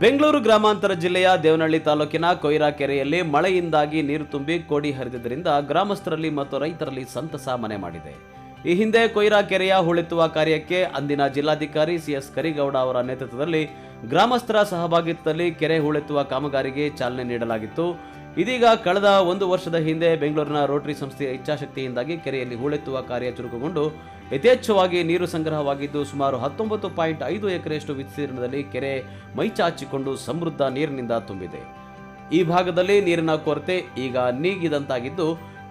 Speaker 2: ಬೆಂಗಳೂರು ಗ್ರಾಮಾಂತರ ಜಿಲ್ಲೆಯ ದೇವನಹಳ್ಳಿ ತಾಲೂಕಿನ ಕೊಯ್ರಾ ಕೆರೆಯಲ್ಲಿ ಮಳೆಯಿಂದಾಗಿ ನೀರು ತುಂಬಿ ಕೋಡಿ ಹರಿದಿದ್ದರಿಂದ ಗ್ರಾಮಸ್ಥರಲ್ಲಿ ಮತ್ತು ರೈತರಲ್ಲಿ ಸಂತಸ ಮನೆ ಮಾಡಿದೆ. ಈ ಹಿಂದೆ ಕೊಯ್ರಾ ಕೆರೆಯ ಹೂಳೆತ್ತುವ ಕಾರ್ಯಕ್ಕೆ ಅಂದಿನ ಜಿಲ್ಲಾಧಿಕಾರಿ ಸಿಎಸ್ ಕರಿಗೌಡ ಅವರ ನೇತೃತ್ವದಲ್ಲಿ ಗ್ರಾಮಸ್ಥರ ಸಹಭಾಗಿತ್ವದಲ್ಲಿ ಕೆರೆ ಹೂಳೆತ್ತುವ ಕಾಮಗಾರಿಗೆ ಚಾಲನೆ ನೀಡಲಾಗಿತ್ತು. ಇದೀಗ ಕಳೆದ 1 ವರ್ಷದ ಹಿಂದೆ ಬೆಂಗಳೂರಿನ ರೋಟರಿ ಸಂಸ್ಥೆಯ ಇಚ್ಛಾಶಕ್ತಿಯಿಂದಾಗಿ ಕೆರೆಯಲ್ಲಿ ಹೂಳೆತ್ತುವ ಕಾರ್ಯ ಚುರುಕುಗೊಂಡು ಯಥೇಚ್ಛವಾಗಿ ನೀರು ಸಂಗ್ರಹವಾಗಿದ್ದು ಸುಮಾರು 19.5 ಎಕರೆಯಷ್ಟು ವಿಸ್ತೀರ್ಣದಲ್ಲಿ ಕೆರೆ ಮೈಚಾಚಿಕೊಂಡು ಸಮೃದ್ಧ ನೀರಿನಿಂದ ತುಂಬಿದೆ. ಈ ಭಾಗದಲ್ಲಿ ನೀರಿನ ಕೊರತೆ ಈಗ ನೀಗಿದಂತಾಗಿದ್ದು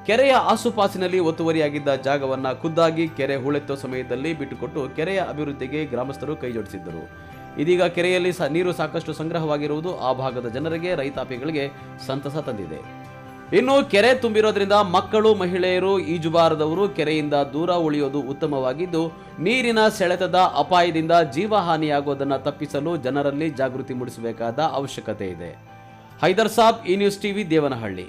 Speaker 2: ಕೆರೆಯ ಆಸುಪಾಸಿನಲ್ಲಿ ಒತ್ತುವರಿಯಾಗಿದ್ದ ಜಾಗವನ್ನು ಖುದ್ದಾಗಿ ಕೆರೆ ಹೂಳೆತ್ತುವ ಸಮಯದಲ್ಲಿ ಬಿಟ್ಟುಕೊಟ್ಟು ಕೆರೆಯ ಅಭಿವೃದ್ಧಿಗೆ ಗ್ರಾಮಸ್ಥರು ಕೈಜೋಡಿಸಿದ್ದರು. ಇದೀಗ ಕೆರೆಯಲ್ಲಿ ನೀರು ಸಾಕಷ್ಟು ಸಂಗ್ರಹವಾಗಿರುವುದು ಆ ಭಾಗದ ಜನರಿಗೆ, ರೈತಾಪಿಗಳಿಗೆ ಸಂತಸ ತಂದಿದೆ. ಇನ್ನು ಕೆರೆ ತುಂಬಿರೋದ್ರಿಂದ ಮಕ್ಕಳು, ಮಹಿಳೆಯರು, ಈಜುಬಾರದವರು ಕೆರೆಯಿಂದ ದೂರ ಉಳಿಯೋದು ಉತ್ತಮವಾಗಿದ್ದು ನೀರಿನ ಸೆಳೆತದ ಅಪಾಯದಿಂದ ಜೀವಹಾನಿಯಾಗೋದನ್ನು ತಪ್ಪಿಸಲು ಜನರಲ್ಲಿ ಜಾಗೃತಿ ಮೂಡಿಸಬೇಕಾದ ಅವಶ್ಯಕತೆ ಇದೆ. ಹೈದರ್ ಸಾಬ್, ಈ ನ್ಯೂಸ್ ಟಿವಿ, ದೇವನಹಳ್ಳಿ.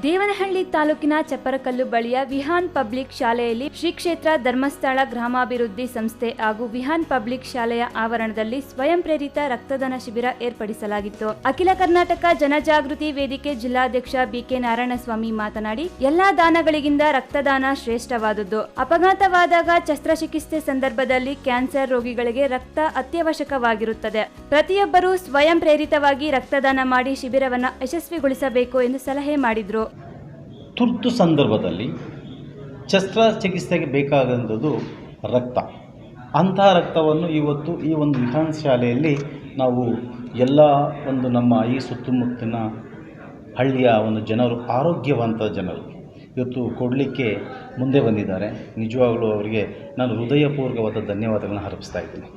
Speaker 1: ದೇವನಹಳ್ಳಿ ತಾಲೂಕಿನ ಚಪ್ಪರಕಲ್ಲು ಬಳಿಯ ವಿಹಾನ್ ಪಬ್ಲಿಕ್ ಶಾಲೆಯಲ್ಲಿ ಶ್ರೀ ಕ್ಷೇತ್ರ ಧರ್ಮಸ್ಥಳ ಗ್ರಾಮಾಭಿವೃದ್ಧಿ ಸಂಸ್ಥೆ ಹಾಗೂ ವಿಹಾನ್ ಪಬ್ಲಿಕ್ ಶಾಲೆಯ ಆವರಣದಲ್ಲಿ ಸ್ವಯಂ ಪ್ರೇರಿತ ರಕ್ತದಾನ ಶಿಬಿರ ಏರ್ಪಡಿಸಲಾಗಿತ್ತು. ಅಖಿಲ ಕರ್ನಾಟಕ ಜನಜಾಗೃತಿ ವೇದಿಕೆ ಜಿಲ್ಲಾಧ್ಯಕ್ಷ ಬಿಕೆ ನಾರಾಯಣಸ್ವಾಮಿ ಮಾತನಾಡಿ, ಎಲ್ಲಾ ದಾನಗಳಿಗಿಂತ ರಕ್ತದಾನ ಶ್ರೇಷ್ಠವಾದುದು. ಅಪಘಾತವಾದಾಗ ಶಸ್ತ್ರಚಿಕಿತ್ಸೆ ಸಂದರ್ಭದಲ್ಲಿ ಕ್ಯಾನ್ಸರ್ ರೋಗಿಗಳಿಗೆ ರಕ್ತ ಅತ್ಯವಶ್ಯಕವಾಗಿರುತ್ತದೆ. ಪ್ರತಿಯೊಬ್ಬರೂ ಸ್ವಯಂ ಪ್ರೇರಿತವಾಗಿ ರಕ್ತದಾನ ಮಾಡಿ ಶಿಬಿರವನ್ನು ಯಶಸ್ವಿಗೊಳಿಸಬೇಕು ಎಂದು ಸಲಹೆ ಮಾಡಿದರು.
Speaker 17: ತುರ್ತು ಸಂದರ್ಭದಲ್ಲಿ ಶಸ್ತ್ರಚಿಕಿತ್ಸೆಗೆ ಬೇಕಾದಂಥದ್ದು ರಕ್ತ. ಅಂತಹ ರಕ್ತವನ್ನು ಇವತ್ತು ಈ ಒಂದು ವಿಹಾನ್ ಶಾಲೆಯಲ್ಲಿ ನಾವು ಎಲ್ಲ ಒಂದು ನಮ್ಮ ಈ ಸುತ್ತಮುತ್ತಲಿನ ಹಳ್ಳಿಯ ಒಂದು ಜನರು, ಆರೋಗ್ಯವಂತ ಜನರು ಇವತ್ತು ಕೊಡಲಿಕ್ಕೆ ಮುಂದೆ ಬಂದಿದ್ದಾರೆ. ನಿಜವಾಗಲೂ ಅವರಿಗೆ ನಾನು ಹೃದಯಪೂರ್ವಕವಾದ ಧನ್ಯವಾದಗಳನ್ನು ಅರ್ಪಿಸ್ತಾ ಇದ್ದೀನಿ.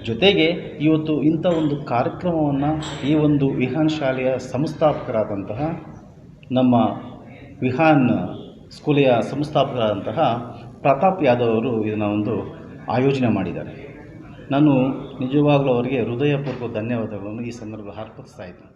Speaker 17: ಜೊತೆಗೆ ಇವತ್ತು ಇಂಥ ಒಂದು ಕಾರ್ಯಕ್ರಮವನ್ನು ಈ ಒಂದು ವಿಹಾನ್ ಶಾಲೆಯ ಸಂಸ್ಥಾಪಕರಾದಂತಹ ನಮ್ಮ ವಿಹಾನ್ ಸ್ಕೂಲಿನ ಸಂಸ್ಥಾಪಕರಾದಂತಹ ಪ್ರತಾಪ್ ಯಾದವ್ ಅವರು ಇದನ್ನು ಒಂದು ಆಯೋಜನೆ ಮಾಡಿದ್ದಾರೆ. ನಾನು ನಿಜವಾಗಲೂ ಅವರಿಗೆ ಹೃದಯಪೂರ್ವಕ ಧನ್ಯವಾದಗಳನ್ನು ಈ ಸಂದರ್ಭದಲ್ಲಿ ಅರ್ಪಿಸ್ತಾ ಇದ್ದೀನಿ.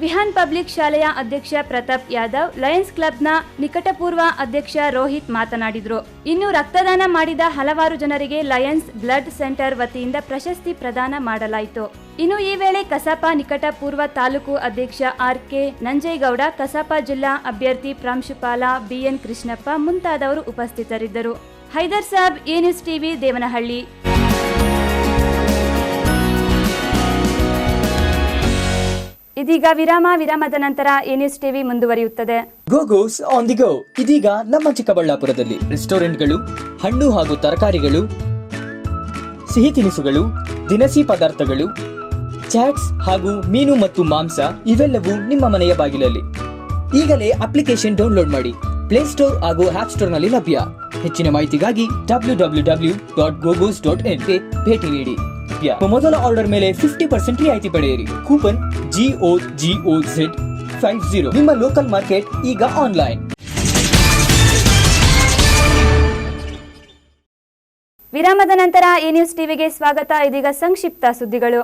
Speaker 1: ವಿಹಾನ್ ಪಬ್ಲಿಕ್ ಶಾಲೆಯ ಅಧ್ಯಕ್ಷ ಪ್ರತಾಪ್ ಯಾದವ್, ಲಯನ್ಸ್ ಕ್ಲಬ್ನ ನಿಕಟಪೂರ್ವ ಅಧ್ಯಕ್ಷ ರೋಹಿತ್ ಮಾತನಾಡಿದರು. ಇನ್ನು ರಕ್ತದಾನ ಮಾಡಿದ ಹಲವಾರು ಜನರಿಗೆ ಲಯನ್ಸ್ ಬ್ಲಡ್ ಸೆಂಟರ್ ವತಿಯಿಂದ ಪ್ರಶಸ್ತಿ ಪ್ರದಾನ ಮಾಡಲಾಯಿತು. ಇನ್ನು ಈ ವೇಳೆ ಕಸಾಪ ನಿಕಟಪೂರ್ವ ತಾಲೂಕು ಅಧ್ಯಕ್ಷ ಆರ್.ಕೆ. ನಂಜೇಗೌಡ, ಕಸಾಪ ಜಿಲ್ಲಾ ಅಭ್ಯರ್ಥಿ ಪ್ರಾಂಶುಪಾಲ ಬಿಎನ್ ಕೃಷ್ಣಪ್ಪ ಮುಂತಾದವರು ಉಪಸ್ಥಿತರಿದ್ದರು. ಹೈದರ್ ಸಾಬ್, ಈ ನ್ಯೂಸ್ ಟಿವಿ, ದೇವನಹಳ್ಳಿ. ಇದೀಗ ವಿರಾಮದ ನಂತರ ಈ ನ್ಯೂಸ್ ಟಿವಿ ಮುಂದುವರಿಯುತ್ತದೆ.
Speaker 18: ಗೋಗೋಸ್ ಆನ್ ದಿ ಗೋ ಇದೀಗ ನಮ್ಮ ಚಿಕ್ಕಬಳ್ಳಾಪುರದಲ್ಲಿ ರೆಸ್ಟೋರೆಂಟ್ಗಳು, ಹಣ್ಣು ಹಾಗೂ ತರಕಾರಿಗಳು, ಸಿಹಿ ತಿನಿಸುಗಳು, ದಿನಸಿ ಪದಾರ್ಥಗಳು, ಚಾಟ್ಸ್ ಹಾಗೂ ಮೀನು ಮತ್ತು ಮಾಂಸ ಇವೆಲ್ಲವೂ ನಿಮ್ಮ ಮನೆಯ ಬಾಗಿಲಲ್ಲಿ. ಈಗಲೇ ಅಪ್ಲಿಕೇಶನ್ ಡೌನ್ಲೋಡ್ ಮಾಡಿ. ಪ್ಲೇಸ್ಟೋರ್ ಹಾಗೂ ಆಪ್ ಸ್ಟೋರ್ನಲ್ಲಿ ಲಭ್ಯ. ಹೆಚ್ಚಿನ ಮಾಹಿತಿಗಾಗಿ www.gogos.in ಗೆ ಭೇಟಿ ನೀಡಿ. ಮೊದಲ ಆರ್ಡರ್ ಮೇಲೆ 50% ರಿಯಾಯಿತಿ ಪಡೆಯಿರಿ. Coupon GOGOZ50. ನಿಮ್ಮ ಲೋಕಲ್ ಮಾರ್ಕೆಟ್ ಈಗ ಆನ್ಲೈನ್.
Speaker 1: ವಿರಾಮದ ನಂತರ ಈ ನ್ಯೂಸ್ ಟಿವಿಗೆ ಸ್ವಾಗತ. ಇದೀಗ ಸಂಕ್ಷಿಪ್ತ ಸುದ್ದಿಗಳು.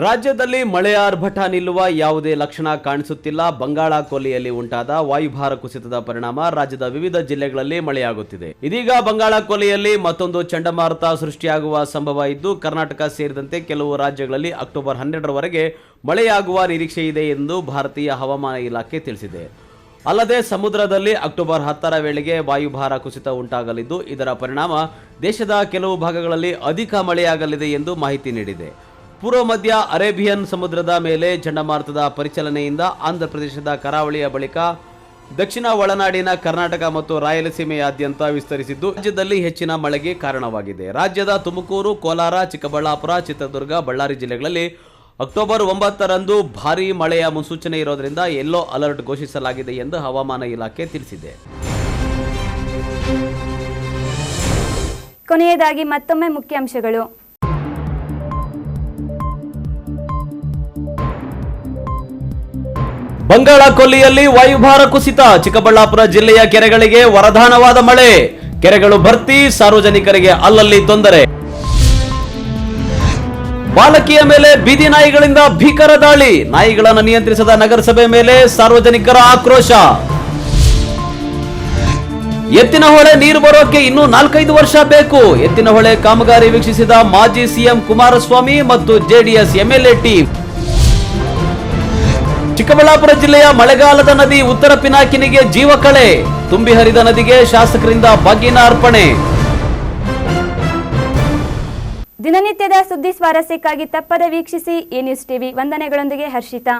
Speaker 2: ರಾಜ್ಯದಲ್ಲಿ ಮಳೆಯ ಆರ್ಭಟ ನಿಲ್ಲುವ ಯಾವುದೇ ಲಕ್ಷಣ ಕಾಣಿಸುತ್ತಿಲ್ಲ. ಬಂಗಾಳ ಕೊಲ್ಲಿಯಲ್ಲಿ ಉಂಟಾದ ವಾಯುಭಾರ ಕುಸಿತದ ಪರಿಣಾಮ ರಾಜ್ಯದ ವಿವಿಧ ಜಿಲ್ಲೆಗಳಲ್ಲಿ ಮಳೆಯಾಗುತ್ತಿದೆ. ಇದೀಗ ಬಂಗಾಳ ಕೊಲ್ಲಿಯಲ್ಲಿ ಮತ್ತೊಂದು ಚಂಡಮಾರುತ ಸೃಷ್ಟಿಯಾಗುವ ಸಂಭವ ಇದ್ದು, ಕರ್ನಾಟಕ ಸೇರಿದಂತೆ ಕೆಲವು ರಾಜ್ಯಗಳಲ್ಲಿ ಅಕ್ಟೋಬರ್ 12ರವರೆಗೆ ಮಳೆಯಾಗುವ ನಿರೀಕ್ಷೆ ಇದೆ ಎಂದು ಭಾರತೀಯ ಹವಾಮಾನ ಇಲಾಖೆ ತಿಳಿಸಿದೆ. ಅಲ್ಲದೆ ಸಮುದ್ರದಲ್ಲಿ ಅಕ್ಟೋಬರ್ 10ರ ವೇಳೆಗೆ ವಾಯುಭಾರ ಕುಸಿತ ಉಂಟಾಗಲಿದ್ದು, ಇದರ ಪರಿಣಾಮ ದೇಶದ ಕೆಲವು ಭಾಗಗಳಲ್ಲಿ ಅಧಿಕ ಮಳೆಯಾಗಲಿದೆ ಎಂದು ಮಾಹಿತಿ ನೀಡಿದೆ. ಪೂರ್ವ ಮಧ್ಯ ಅರೇಬಿಯನ್ ಸಮುದ್ರದ ಮೇಲೆ ಚಂಡಮಾರುತದ ಪರಿಚಲನೆಯಿಂದ ಆಂಧ್ರಪ್ರದೇಶದ ಕರಾವಳಿಯ ಬಳಿಕ ದಕ್ಷಿಣ ಒಳನಾಡಿನ ಕರ್ನಾಟಕ ಮತ್ತು ರಾಯಲಸೀಮೆಯಾದ್ಯಂತ ವಿಸ್ತರಿಸಿದ್ದು ರಾಜ್ಯದಲ್ಲಿ ಹೆಚ್ಚಿನ ಮಳೆಗೆ ಕಾರಣವಾಗಿದೆ. ರಾಜ್ಯದ ತುಮಕೂರು, ಕೋಲಾರ, ಚಿಕ್ಕಬಳ್ಳಾಪುರ, ಚಿತ್ರದುರ್ಗ, ಬಳ್ಳಾರಿ ಜಿಲ್ಲೆಗಳಲ್ಲಿ ಅಕ್ಟೋಬರ್ 9ರಂದು ಭಾರೀ ಮಳೆಯ ಮುನ್ಸೂಚನೆ ಇರೋದ್ರಿಂದ ಯೆಲ್ಲೋ ಅಲರ್ಟ್ ಘೋಷಿಸಲಾಗಿದೆ ಎಂದು ಹವಾಮಾನ ಇಲಾಖೆ ತಿಳಿಸಿದೆ.
Speaker 1: ಕೊನೆಯದಾಗಿ ಮತ್ತೊಮ್ಮೆ ಮುಖ್ಯಾಂಶಗಳು.
Speaker 2: ಬಂಗಾಳ ಕೊಲ್ಲಿಯಲ್ಲಿ ವಾಯುಭಾರ ಕುಸಿತ, ಚಿಕ್ಕಬಳ್ಳಾಪುರ ಜಿಲ್ಲೆಯ ಕೆರೆಗಳಿಗೆ ವರದಾನವಾದ ಮಳೆ, ಕೆರೆಗಳು ಭರ್ತಿ, ಸಾರ್ವಜನಿಕರಿಗೆ ಅಲ್ಲಲ್ಲಿ ತೊಂದರೆ. ಬಾಲಕಿಯ ಮೇಲೆ ಬೀದಿ ನಾಯಿಗಳಿಂದ ಭೀಕರ ದಾಳಿ, ನಾಯಿಗಳನ್ನು ನಿಯಂತ್ರಿಸದ ನಗರಸಭೆ ಮೇಲೆ ಸಾರ್ವಜನಿಕರ ಆಕ್ರೋಶ. ಎತ್ತಿನಹೊಳೆ ನೀರು ಬರೋಕೆ ಇನ್ನೂ 4-5 ವರ್ಷ ಬೇಕು, ಎತ್ತಿನಹೊಳೆ ಕಾಮಗಾರಿ ವೀಕ್ಷಿಸಿದ ಮಾಜಿ ಸಿಎಂ ಕುಮಾರಸ್ವಾಮಿ ಮತ್ತು ಜೆಡಿಎಸ್ ಎಂಎಲ್ಎ ಟೀಮ್. ಚಿಕ್ಕಬಳ್ಳಾಪುರ ಜಿಲ್ಲೆಯ ಮಳೆಗಾಲದ ನದಿ ಉತ್ತರ ಪಿನಾಕಿನಿಗೆ ಜೀವ ಕಳೆ, ತುಂಬಿ ಹರಿದ ನದಿಗೆ ಶಾಸಕರಿಂದ ಬಾಗಿನ ಅರ್ಪಣೆ.
Speaker 1: ದಿನನಿತ್ಯದ ಸುದ್ದಿ ಸ್ವಾರಸ್ಯಕ್ಕಾಗಿ ತಪ್ಪದೆ ವೀಕ್ಷಿಸಿ ಎ ನ್ಯೂಸ್ ಟಿವಿ. ವಂದನೆಗಳೊಂದಿಗೆ ಹರ್ಷಿತಾ.